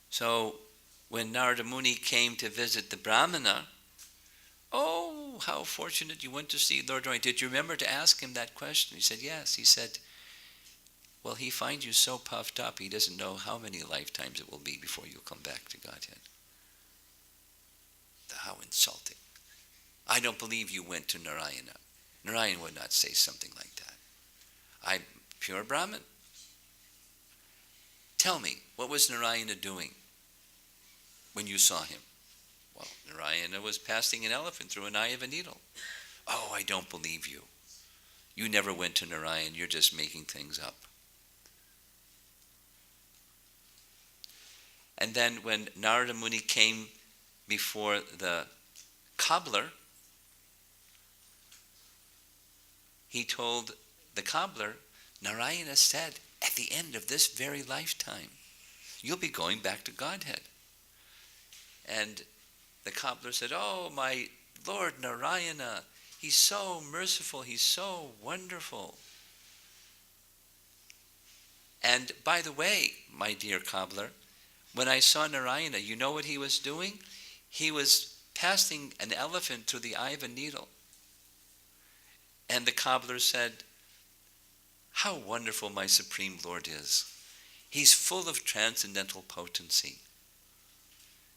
So when Narada Muni came to visit the Brahmana, "Oh, how fortunate you went to see Lord Narayana. Did you remember to ask him that question?" He said, "Yes." He said, "Well, he finds you so puffed up, he doesn't know how many lifetimes it will be before you come back to Godhead." How insulting. "I don't believe you went to Narayana." Narayana would not say something like that. "I'm pure Brahman. Tell me, what was Narayana doing when you saw him?" "Well, Narayana was passing an elephant through an eye of a needle." "Oh, I don't believe you. You never went to Narayana, you're just making things up." And then when Narada Muni came before the cobbler, he told the cobbler, "Narayana said, at the end of this very lifetime, you'll be going back to Godhead." And the cobbler said, "Oh, my Lord Narayana, he's so merciful, he's so wonderful. And by the way, my dear cobbler, when I saw Narayana, you know what he was doing? He was passing an elephant through the eye of a needle." And the cobbler said, "How wonderful my Supreme Lord is. He's full of transcendental potency."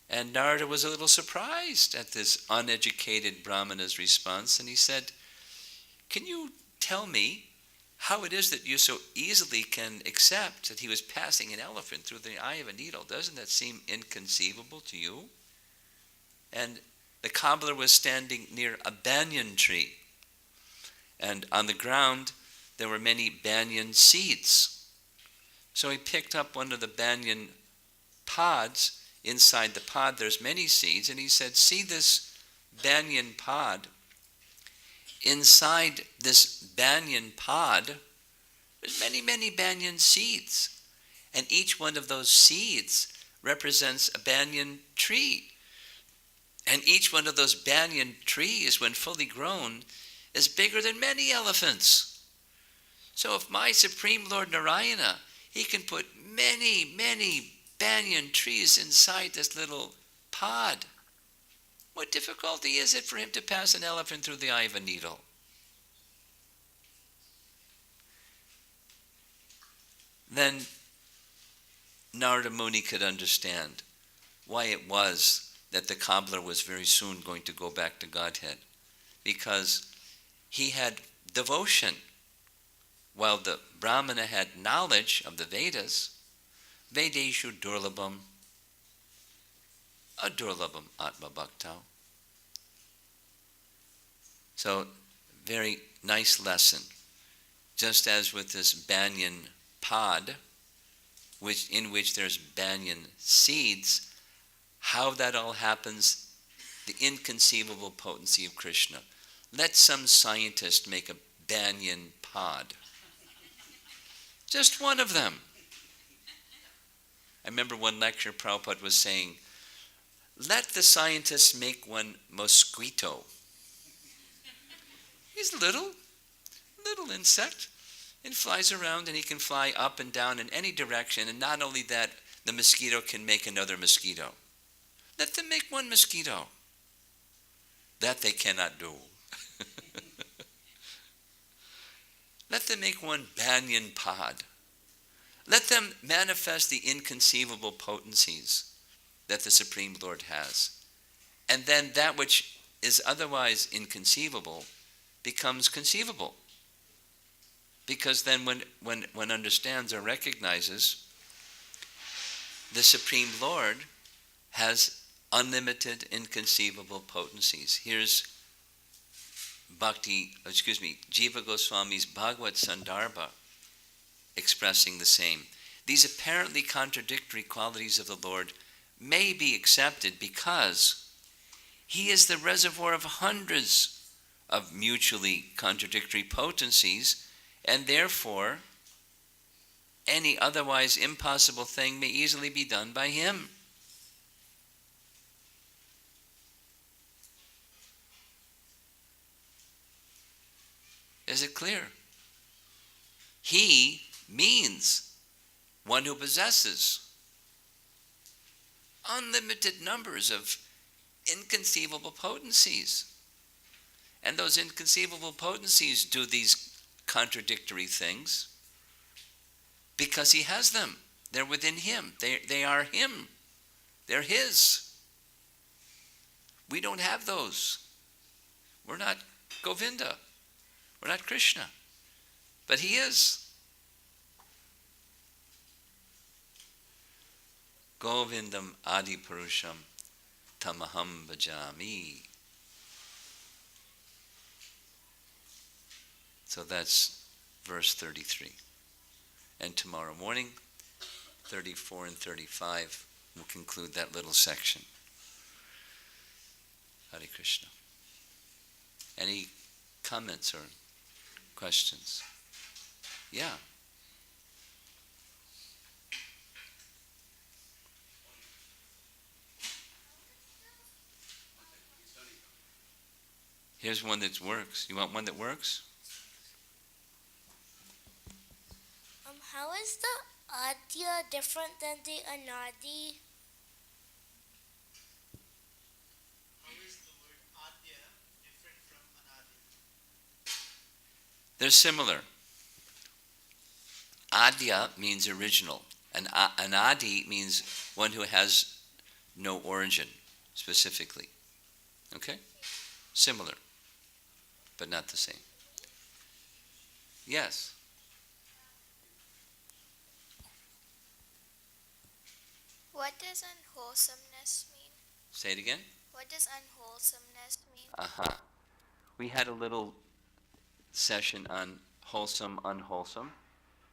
And Narada was a little surprised at this uneducated Brahmana's response, and he said, "Can you tell me how it is that you so easily can accept that he was passing an elephant through the eye of a needle? Doesn't that seem inconceivable to you?" And the cobbler was standing near a banyan tree, and on the ground there were many banyan seeds. So he picked up one of the banyan pods. Inside the pod there's many seeds, and he said, "See this banyan pod? Inside this banyan pod there's many, many banyan seeds, and each one of those seeds represents a banyan tree. And each one of those banyan trees, when fully grown, is bigger than many elephants. So if my Supreme Lord Narayana, he can put many, many banyan trees inside this little pod, what difficulty is it for him to pass an elephant through the eye of a needle?" Then Narada Muni could understand why it was that the cobbler was very soon going to go back to Godhead, because he had devotion, while the Brahmana had knowledge of the Vedas. Vedeshu durlabham, adurlabham atma bhaktau. So, very nice lesson. Just as with this banyan pod, in which there's banyan seeds, how that all happens, the inconceivable potency of Krishna. Let some scientist make a banyan pod. Just one of them. I remember one lecture Prabhupada was saying, let the scientists make one mosquito. He's a little insect, and flies around, and he can fly up and down in any direction, and not only that, the mosquito can make another mosquito. Let them make one mosquito. That they cannot do. Let them make one banyan pod. Let them manifest the inconceivable potencies that the Supreme Lord has. And then that which is otherwise inconceivable becomes conceivable. Because then when one understands or recognizes, the Supreme Lord has unlimited, inconceivable potencies. Here's Jiva Goswami's Bhagavad Sandarbha expressing the same. These apparently contradictory qualities of the Lord may be accepted because he is the reservoir of hundreds of mutually contradictory potencies, and therefore any otherwise impossible thing may easily be done by him. Is it clear? He means one who possesses unlimited numbers of inconceivable potencies. And those inconceivable potencies do these contradictory things because he has them. They're within him. They are him. They're his. We don't have those. We're not Govinda. We're not Krishna. But he is. Govindam Adi Purusham Tamaham Bhajami. So that's verse 33. And tomorrow morning, 34 and 35, we'll conclude that little section. Hare Krishna. Any comments or questions? Yeah. Here's one that works. You want one that works? How is the Adya different than the Anadi? How is the word Adya different from Anadi? They're similar. Adya means original. And Anadi means one who has no origin, specifically. Okay? Similar, but not the same. Yes? What does unwholesomeness mean? Say it again? What does unwholesomeness mean? Aha. We had a little session on wholesome, unwholesome.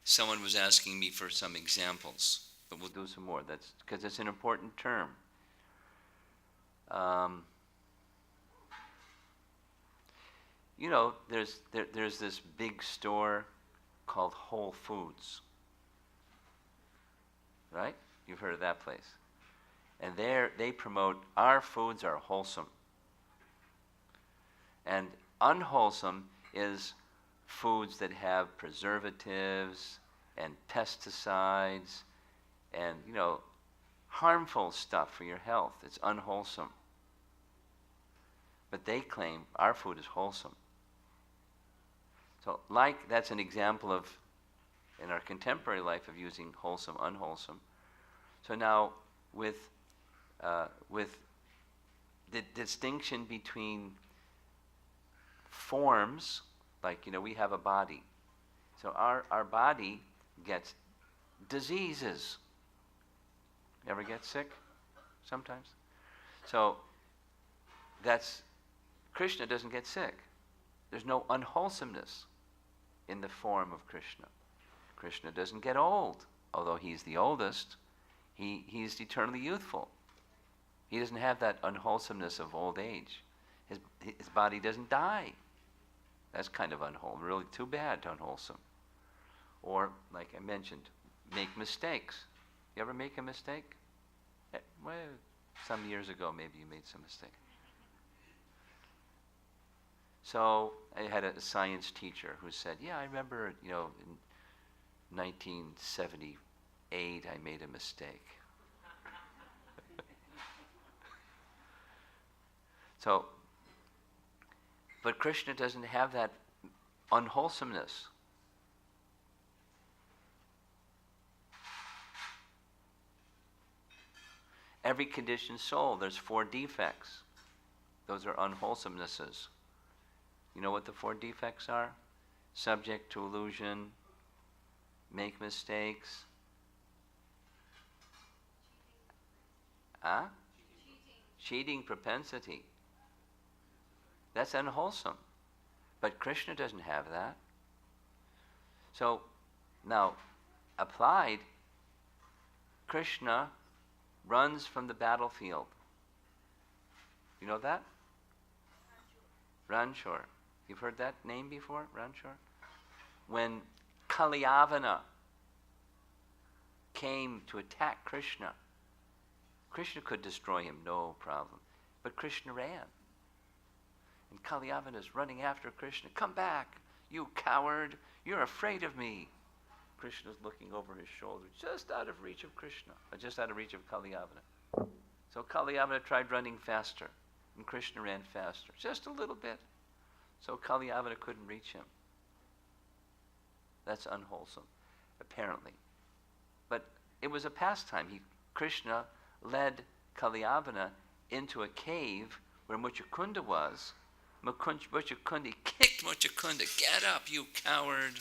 Someone was asking me for some examples, but we'll do some more. That's because it's an important term. You know, there's this big store called Whole Foods, right? You've heard of that place. And there they promote our foods are wholesome. And unwholesome is foods that have preservatives and pesticides and, you know, harmful stuff for your health. It's unwholesome. But they claim our food is wholesome. So that's an example of, in our contemporary life, of using wholesome, unwholesome. So now with the distinction between forms, like, you know, we have a body. So our body gets diseases. Ever get sick? Sometimes. So Krishna doesn't get sick. There's no unwholesomeness in the form of Krishna. Krishna doesn't get old, although he's the oldest. He's eternally youthful. He doesn't have that unwholesomeness of old age. His body doesn't die. That's kind of unwholesome, really too bad, unwholesome. Or, like I mentioned, make mistakes. You ever make a mistake? Well, some years ago maybe you made some mistake. So I had a science teacher who said, yeah, I remember, you know, in 1978 I made a mistake. So, but Krishna doesn't have that unwholesomeness. Every conditioned soul, there's 4 defects. Those are unwholesomenesses. You know what the 4 defects are? Subject to illusion, make mistakes. Cheating propensity. That's unwholesome. But Krishna doesn't have that. So, now, applied, Krishna runs from the battlefield. You know that? Ranchor. You've heard that name before, Ranchor? When Kaliyavana came to attack Krishna, Krishna could destroy him, no problem. But Krishna ran. And Kaliyavana is running after Krishna. Come back, you coward. You're afraid of me. Krishna's looking over his shoulder, just out of reach of Krishna, just out of reach of Kaliyavana. So Kaliyavana tried running faster, and Krishna ran faster, just a little bit. So Kalyavana couldn't reach him. That's unwholesome, apparently. But it was a pastime. Krishna led Kalyavana into a cave where Muchukunda was. Muchukunda kicked Muchukunda, "Get up, you coward!"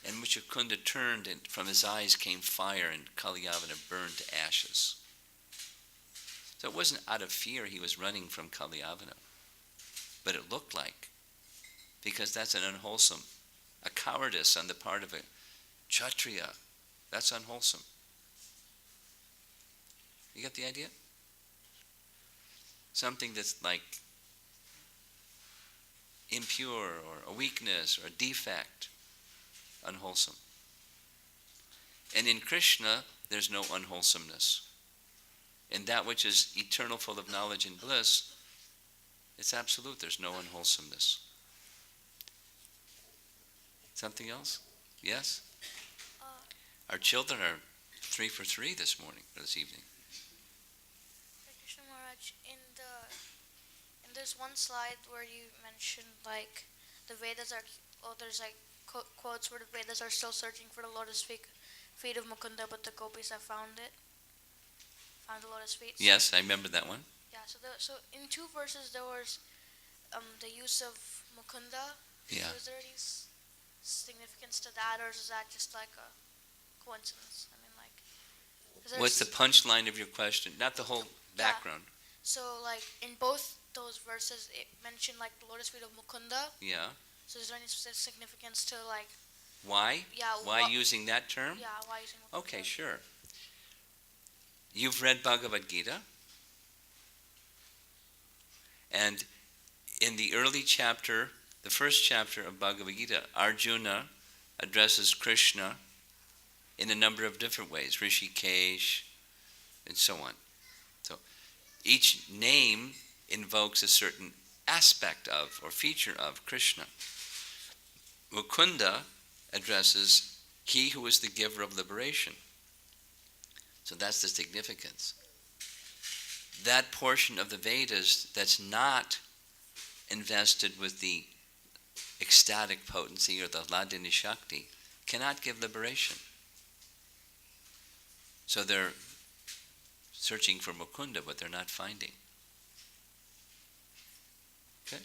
And Muchukunda turned, and from his eyes came fire, and Kalyavana burned to ashes. So it wasn't out of fear he was running from Kalyavana, but it looked like, because that's an unwholesome, a cowardice on the part of a Kshatriya. That's unwholesome. You get the idea? Something that's like impure or a weakness or a defect, unwholesome. And in Krishna, there's no unwholesomeness. In that which is eternal, full of knowledge and bliss, it's absolute. There's no unwholesomeness. Something else? Yes? Our children are 3 for 3 this morning, or this evening. Krishna Maharaj, in this one slide where you mentioned like the Vedas are, there's like quotes where the Vedas are still searching for the lotus feet of Mukunda, but the gopis have found the lotus feet. Yes, I remember that one. Yeah, so in 2 verses there was the use of Mukunda. Yeah. So is there any significance to that, or is that just like a coincidence? I mean, like, What's the punchline of your question? Not the whole background. So like in both those verses, it mentioned like the lotus feet of Mukunda. Yeah. So is there any significance to like? Why? Yeah. Why using that term? Yeah. Why using Mukunda? Okay, sure. You've read Bhagavad Gita, and in the early chapter, the first chapter of Bhagavad Gita, Arjuna addresses Krishna in a number of different ways, Rishikesh, and so on. So each name invokes a certain aspect of or feature of Krishna. Mukunda addresses he who is the giver of liberation. So that's the significance. That portion of the Vedas that's not invested with the ecstatic potency or the Hladini Shakti cannot give liberation. So they're searching for Mukunda, but they're not finding. Okay?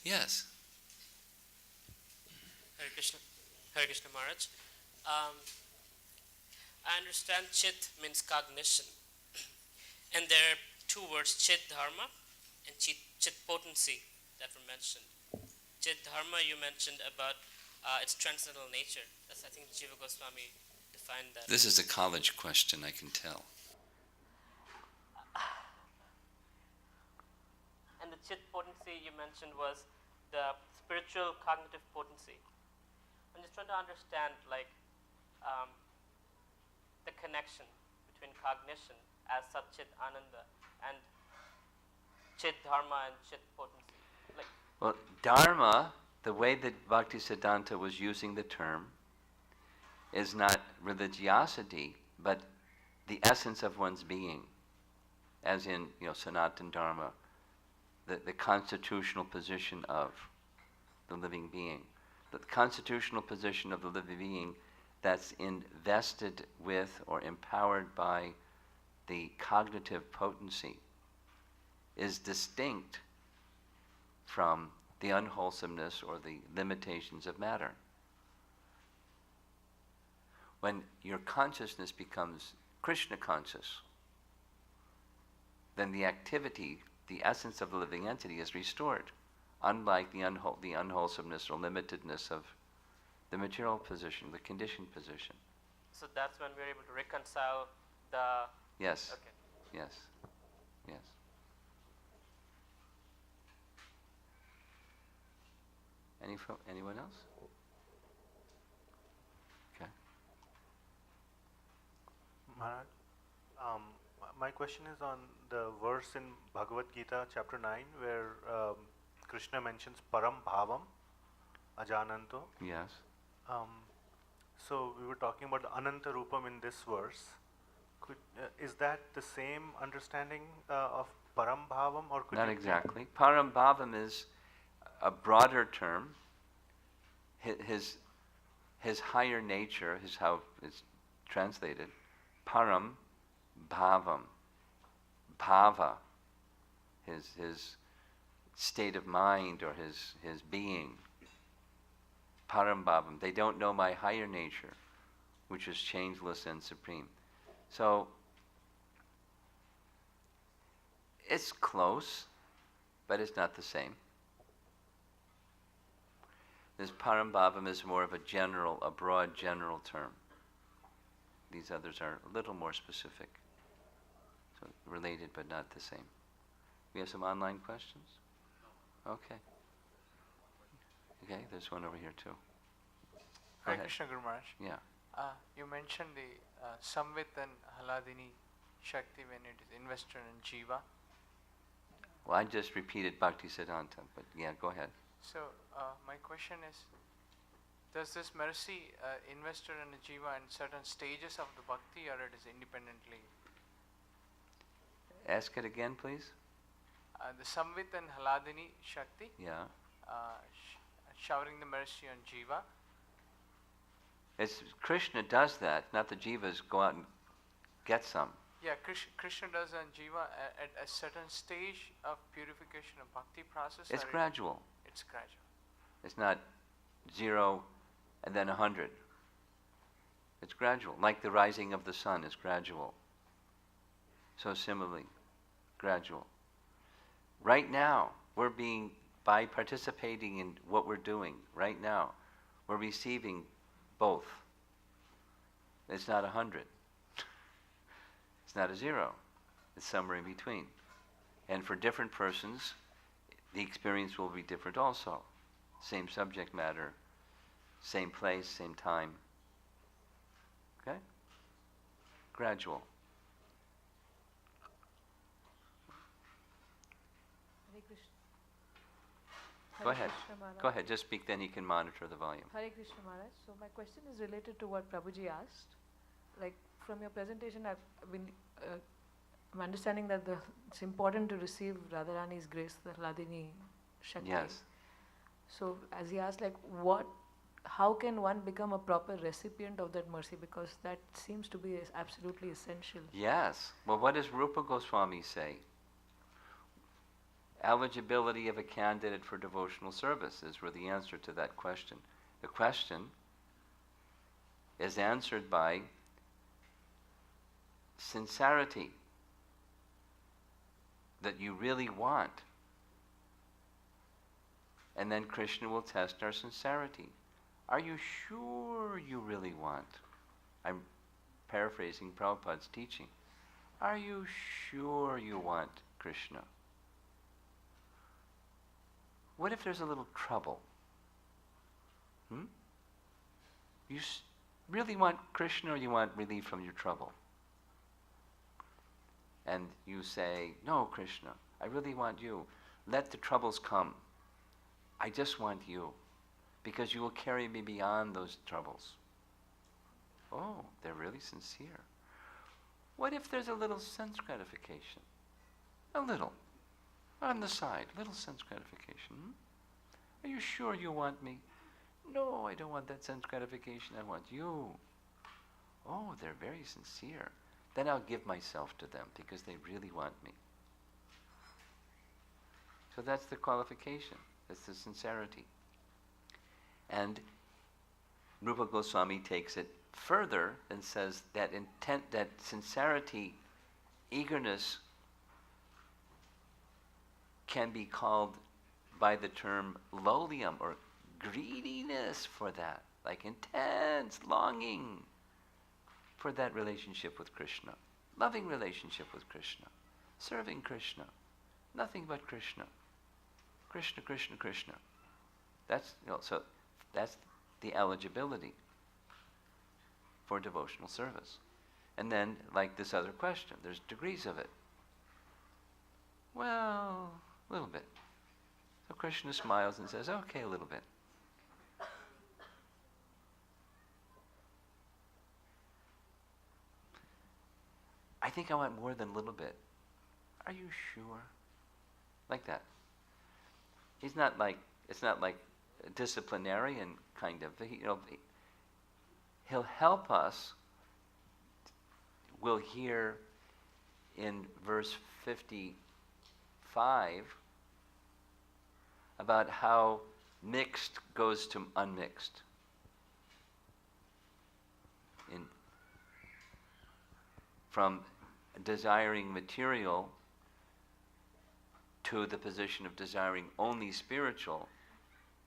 Yes? Hare Krishna Maharaj. I understand Chit means cognition. And there are 2 words, Chit Dharma and Chit potency, that were mentioned. Chit Dharma you mentioned about its transcendental nature. That's, I think, Jiva Goswami defined that. This is a college question, I can tell. And the Chit potency you mentioned was the spiritual cognitive potency. I'm just trying to understand, like, the connection between cognition as Satchit Ananda and Chit Dharma and Chit potency. Like, well, Dharma, the way that Bhaktisiddhanta was using the term, is not religiosity, but the essence of one's being, as in, Sanatana Dharma, the constitutional position of the living being. The constitutional position of the living being that's invested with or empowered by the cognitive potency is distinct from the unwholesomeness or the limitations of matter. When your consciousness becomes Krishna conscious, then the activity, the essence of the living entity is restored, unlike the unwholesomeness or limitedness of the material position, the conditioned position. so that's when we're able to reconcile the... Yes. Okay. Yes. Yes. Anyone else? Okay. Maharaj, my question is on the verse in Bhagavad Gita, chapter 9, where Krishna mentions Param Bhavam, Ajananto. Yes. So we were talking about the Ananta Rupam in this verse, Is that the same understanding of Param Bhavam, or could Not you exactly. Param Bhavam is a broader term. His higher nature is how it's translated. Param Bhavam. Bhava. His state of mind or his being. Param Bhavam. They don't know my higher nature, which is changeless and supreme. So, it's close, but it's not the same. This Param Bhavam is more of a broad general term. These others are a little more specific. So related but not the same. We have some online questions? Okay. Okay, there's one over here too. Go Hare ahead. Krishna Guru Maharaj. Yeah. You mentioned the Samvit and Haladini Shakti when it is invested in Jiva. Well, I just repeated Bhakti Siddhanta, but yeah, go ahead. So my question is, does this mercy invested in a Jiva in certain stages of the Bhakti, or it is independently? Ask it again, please. The Samvit and Haladini Shakti, Yeah. showering the mercy on Jiva. It's Krishna does that, not the jivas go out and get some. Yeah, Krishna does on Jiva at a certain stage of purification of Bhakti process. It's or gradual. It's gradual. It's not 0 and then 100. It's gradual, like the rising of the sun is gradual. So similarly, gradual. Right now, by participating in what we're doing, right now, we're receiving both. It's not 100. It's not a 0. It's somewhere in between. And for different persons, the experience will be different also. Same subject matter, same place, same time. Okay? Gradual. Hare Krishna. Go Hare ahead. Krishna Maharaj. Go ahead. Just speak, then he can monitor the volume. Hare Krishna Maharaj. So my question is related to what Prabhuji asked. Like from your presentation, I'm understanding that it's important to receive Radharani's grace, the Hladini Shakti. Yes. So as he asked, like how can one become a proper recipient of that mercy? Because that seems to be absolutely essential. Yes. Well, what does Rupa Goswami say? Eligibility of a candidate for devotional services were the answer to that question. The question is answered by sincerity, that you really want. And then Krishna will test our sincerity. Are you sure you really want? I'm paraphrasing Prabhupada's teaching. Are you sure you want Krishna? What if there's a little trouble? You really want Krishna, or you want relief from your trouble? And you say, no, Krishna, I really want you. Let the troubles come. I just want you, because you will carry me beyond those troubles. Oh, they're really sincere. What if there's a little sense gratification? A little. On the side, little sense gratification. Are you sure you want me? No, I don't want that sense gratification. I want you. Oh, they're very sincere. Then I'll give myself to them because they really want me. So that's the qualification. That's the sincerity. And Rupa Goswami takes it further and says that intent, that sincerity, eagerness, can be called by the term lolium, or greediness for that, like intense longing for that relationship with Krishna, loving relationship with Krishna, serving Krishna, nothing but Krishna, Krishna, Krishna, Krishna. That's so that's the eligibility for devotional service. And then, like this other question, there's degrees of it. Well, a little bit. So Krishna smiles and says, okay, a little bit. think I want more than a little bit. Are you sure? Like that. It's not like a disciplinarian kind of. He'll help us. We'll hear in verse 55 about how mixed goes to unmixed. From desiring material to the position of desiring only spiritual,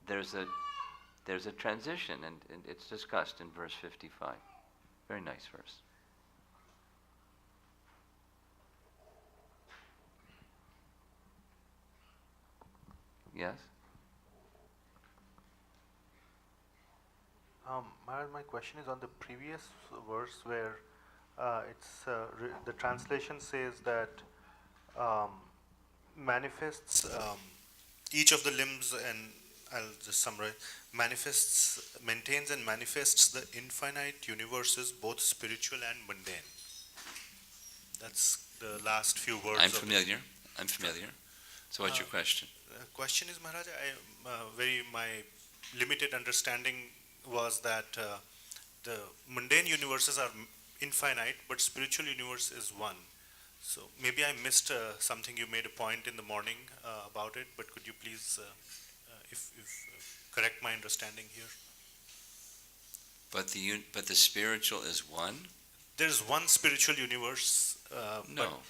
there's a transition, and it's discussed in verse 55. Very nice verse. Yes? Maharaj, my question is on the previous verse where the translation says that manifests each of the limbs, and I'll just summarize, maintains and manifests the infinite universes, both spiritual and mundane. That's the last few words. I'm familiar. So what's your question? Question is, Maharaja, my limited understanding was that the mundane universes are infinite, but spiritual universe is one. So maybe I missed something. You made a point in the morning about it, but could you please, correct my understanding here? But the spiritual is one? There is one spiritual universe, No.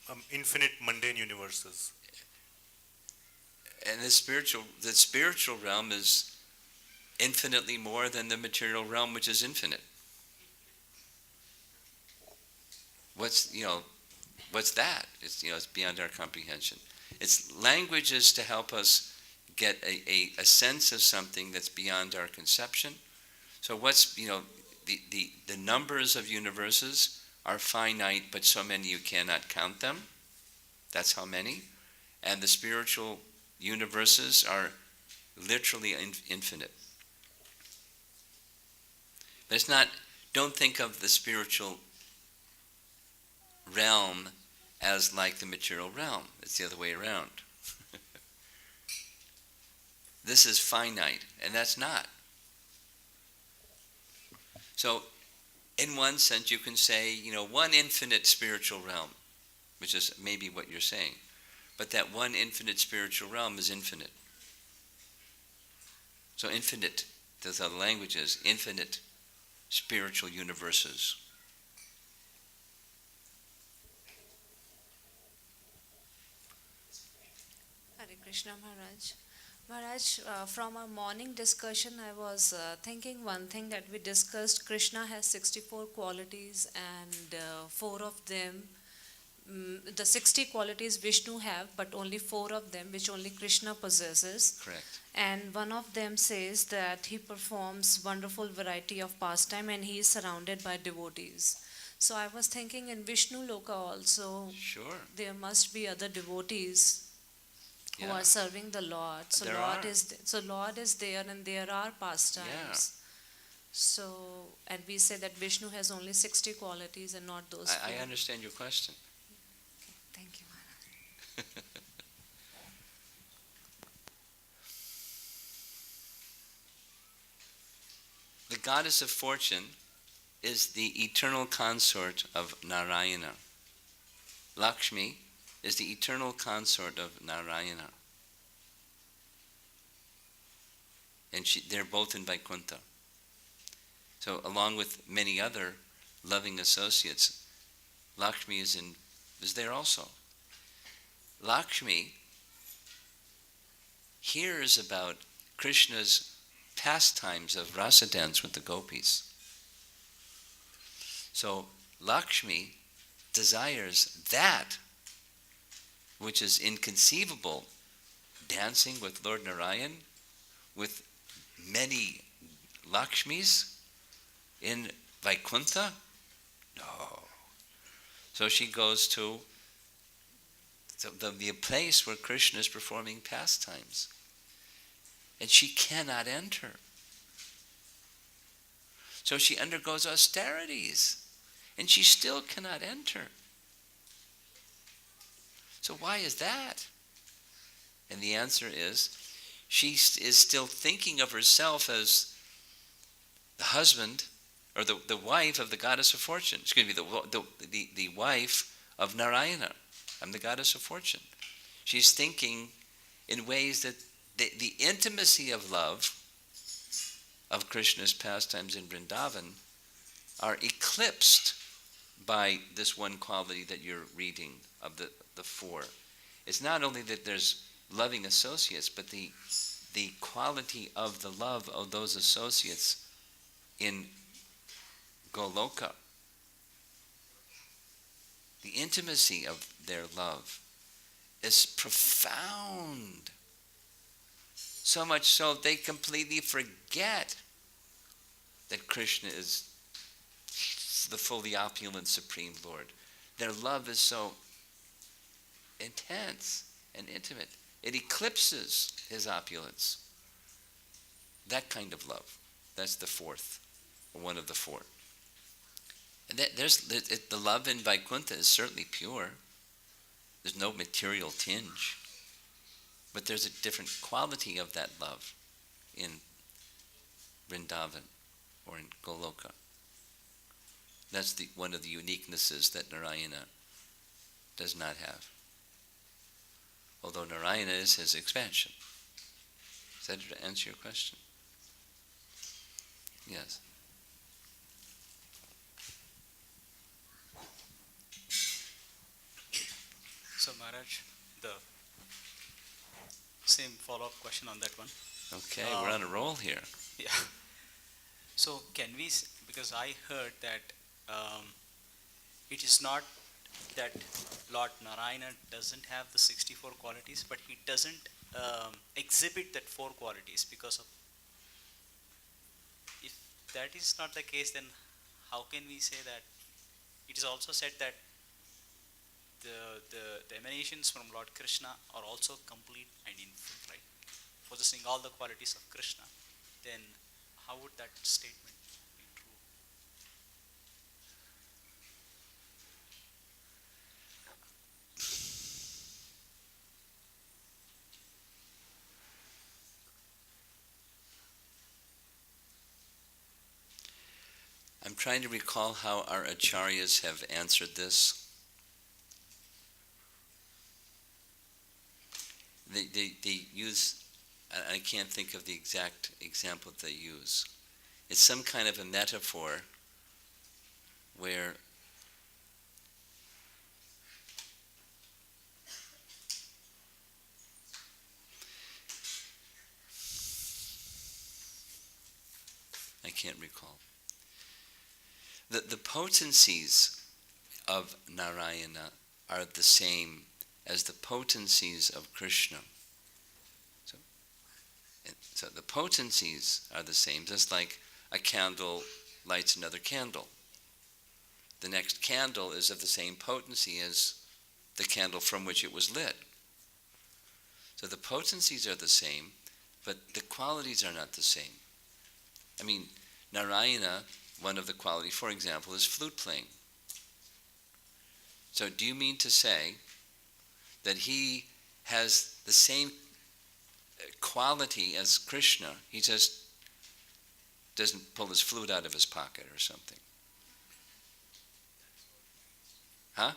but infinite mundane universes. And the spiritual realm is infinitely more than the material realm, which is infinite. What's that? It's beyond our comprehension. It's languages to help us get a sense of something that's beyond our conception. So the numbers of universes are finite, but so many you cannot count them. That's how many. And the spiritual universes are literally infinite. But it's not, don't think of the spiritual realm as like the material realm. It's the other way around. This is finite, and that's not. So, in one sense, you can say, one infinite spiritual realm, which is maybe what you're saying. But that one infinite spiritual realm is infinite. So infinite, that's how the language is, infinite spiritual universes. Hare Krishna Maharaj. Maharaj, from our morning discussion, I was thinking one thing that we discussed. Krishna has 64 qualities, and 4 of them, the 60 qualities Vishnu have, but only 4 of them which only Krishna possesses. Correct. And one of them says that he performs wonderful variety of pastime and he is surrounded by devotees. So I was thinking in Vishnu Loka also, Sure. there must be other devotees who Yeah. are serving the Lord. So There Lord are. Lord is there, and there are pastimes. Yeah. So, and we say that Vishnu has only 60 qualities and not those I 4. understand your question. Thank you, Maharaj. The goddess of fortune is the eternal consort of Narayana. Lakshmi is the eternal consort of Narayana. And they're both in Vaikuntha. So along with many other loving associates, Lakshmi is there also. Lakshmi hears about Krishna's pastimes of rasa dance with the gopis. So Lakshmi desires that which is inconceivable, dancing with Lord Narayan, with many Lakshmis in Vaikuntha? No. So she goes to the place where Krishna is performing pastimes. And she cannot enter. So she undergoes austerities. And she still cannot enter. So why is that? And the answer is, she is still thinking of herself as the husband or the wife of the goddess of fortune. Excuse me, the wife of Narayana. I'm the goddess of fortune. She's thinking in ways that the intimacy of love of Krishna's pastimes in Vrindavan are eclipsed by this one quality that you're reading of the four. It's not only that there's loving associates, but the quality of the love of those associates in Goloka, the intimacy of their love is profound. So much so they completely forget that Krishna is the fully opulent Supreme Lord. Their love is so intense and intimate. It eclipses his opulence. That kind of love. That's the fourth, or one of the four. And the love in Vaikuntha is certainly pure. There's no material tinge. But there's a different quality of that love in Vrindavan or in Goloka. That's one of the uniquenesses that Narayana does not have. Although Narayana is his expansion. Does that answer your question? Yes. So Maharaj, the same follow-up question on that one. Okay, we're on a roll here. Yeah. So can we, because I heard that it is not that Lord Narayana doesn't have the 64 qualities, but he doesn't exhibit that 4 qualities because of, if that is not the case, then how can we say that? It is also said that the emanations from Lord Krishna are also complete and infinite, right? Possessing all the qualities of Krishna, then how would that statement be true? I'm trying to recall how our acharyas have answered this. They use, I can't think of the exact example they use. It's some kind of a metaphor where I can't recall. The potencies of Narayana are the same as the potencies of Krishna. So the potencies are the same, just like a candle lights another candle. The next candle is of the same potency as the candle from which it was lit. So the potencies are the same, but the qualities are not the same. I mean, Narayana, one of the qualities, for example, is flute playing. So do you mean to say that he has the same quality as Krishna, he just doesn't pull his flute out of his pocket or something? Huh?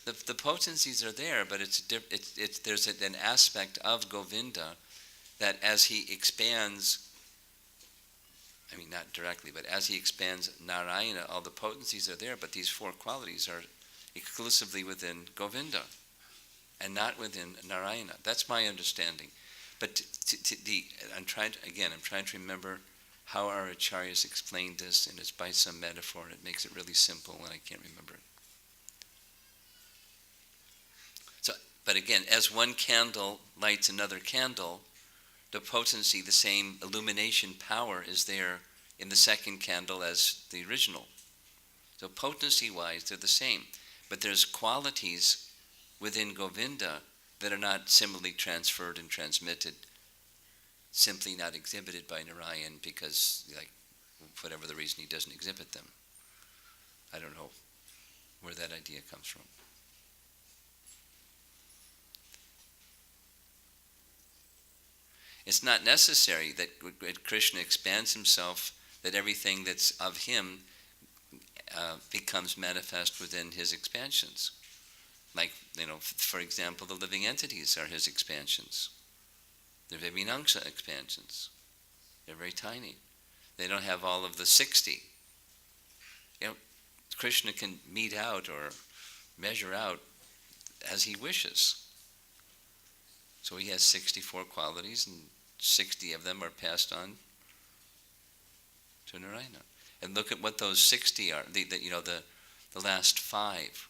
The potencies are there, but there's an aspect of Govinda that as he expands, I mean not directly, but as he expands Narayana, all the potencies are there, but these 4 qualities are exclusively within Govinda and not within Narayana. That's my understanding. But I'm trying to remember how our acharyas explained this, and it's by some metaphor. It makes it really simple, and I can't remember it. So, but again, as one candle lights another candle, the potency, the same illumination power is there in the second candle as the original. So potency-wise, they're the same. But there's qualities within Govinda that are not similarly transferred and transmitted, simply not exhibited by Narayan because, like, whatever the reason he doesn't exhibit them. I don't know where that idea comes from. It's not necessary that Krishna expands himself, that everything that's of him becomes manifest within his expansions. Like, for example, the living entities are his expansions. They're Vivinangsa expansions. They're very tiny. They don't have all of the 60. Krishna can mete out or measure out as he wishes. So he has 64 qualities, and 60 of them are passed on to Narayana. And look at what those 60 are. The last 5.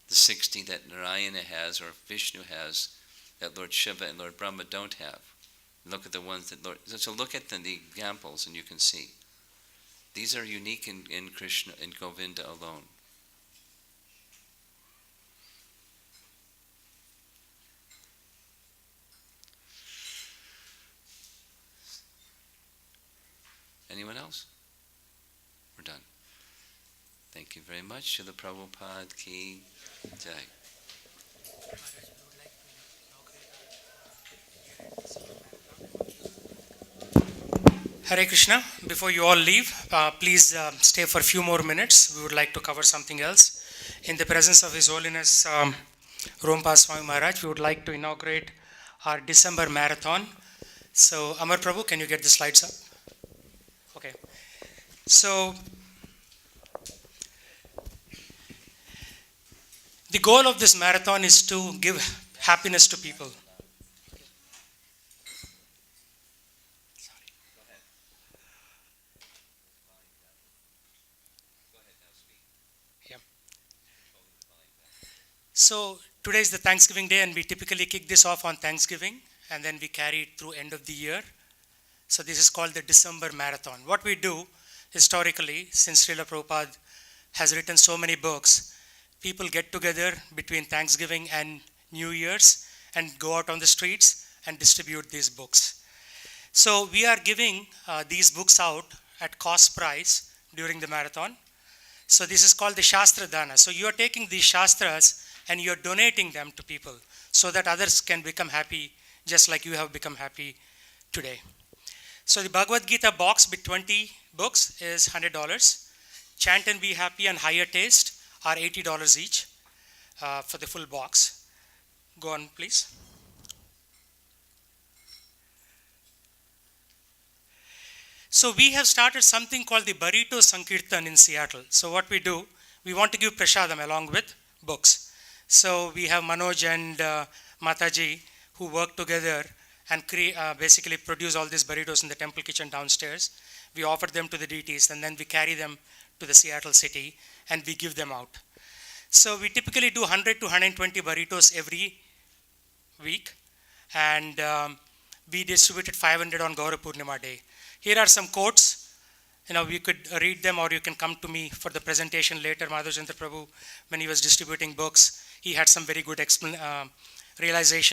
The 60 that Narayana has or Vishnu has, that Lord Shiva and Lord Brahma don't have. Look at the ones that Lord. So look at the examples, and you can see. These are unique in Krishna, in Govinda alone. Anyone else? We're done. Thank you very much. Srila Prabhupada ki jai. Hare Krishna. Before you all leave, please stay for a few more minutes. We would like to cover something else. In the presence of His Holiness Romapada Swami Maharaj, we would like to inaugurate our December marathon. So, Amar Prabhu, can you get the slides up? Okay. So, the goal of this marathon is to give happiness to people. So today is the Thanksgiving Day, and we typically kick this off on Thanksgiving, and then we carry it through end of the year. So this is called the December Marathon. What we do historically, since Srila Prabhupada has written so many books, people get together between Thanksgiving and New Year's and go out on the streets and distribute these books. So we are giving these books out at cost price during the marathon. So this is called the Shastra Dana. So you are taking these Shastras and you're donating them to people so that others can become happy just like you have become happy today. So the Bhagavad Gita box with 20 books is $100. Chant and Be Happy and Higher Taste are $80 each for the full box. Go on, please. So we have started something called the Burrito Sankirtan in Seattle. So what we do, we want to give prasadam along with books. So we have Manoj and Mataji who work together and basically produce all these burritos in the temple kitchen downstairs. We offer them to the deities, and then we carry them to the Seattle city and we give them out. So we typically do 100 to 120 burritos every week, and we distributed 500 on Gaura Purnima Day. Here are some quotes. You could read them, or you can come to me for the presentation later. Madhavendra Prabhu, when he was distributing books, he had some very good realization.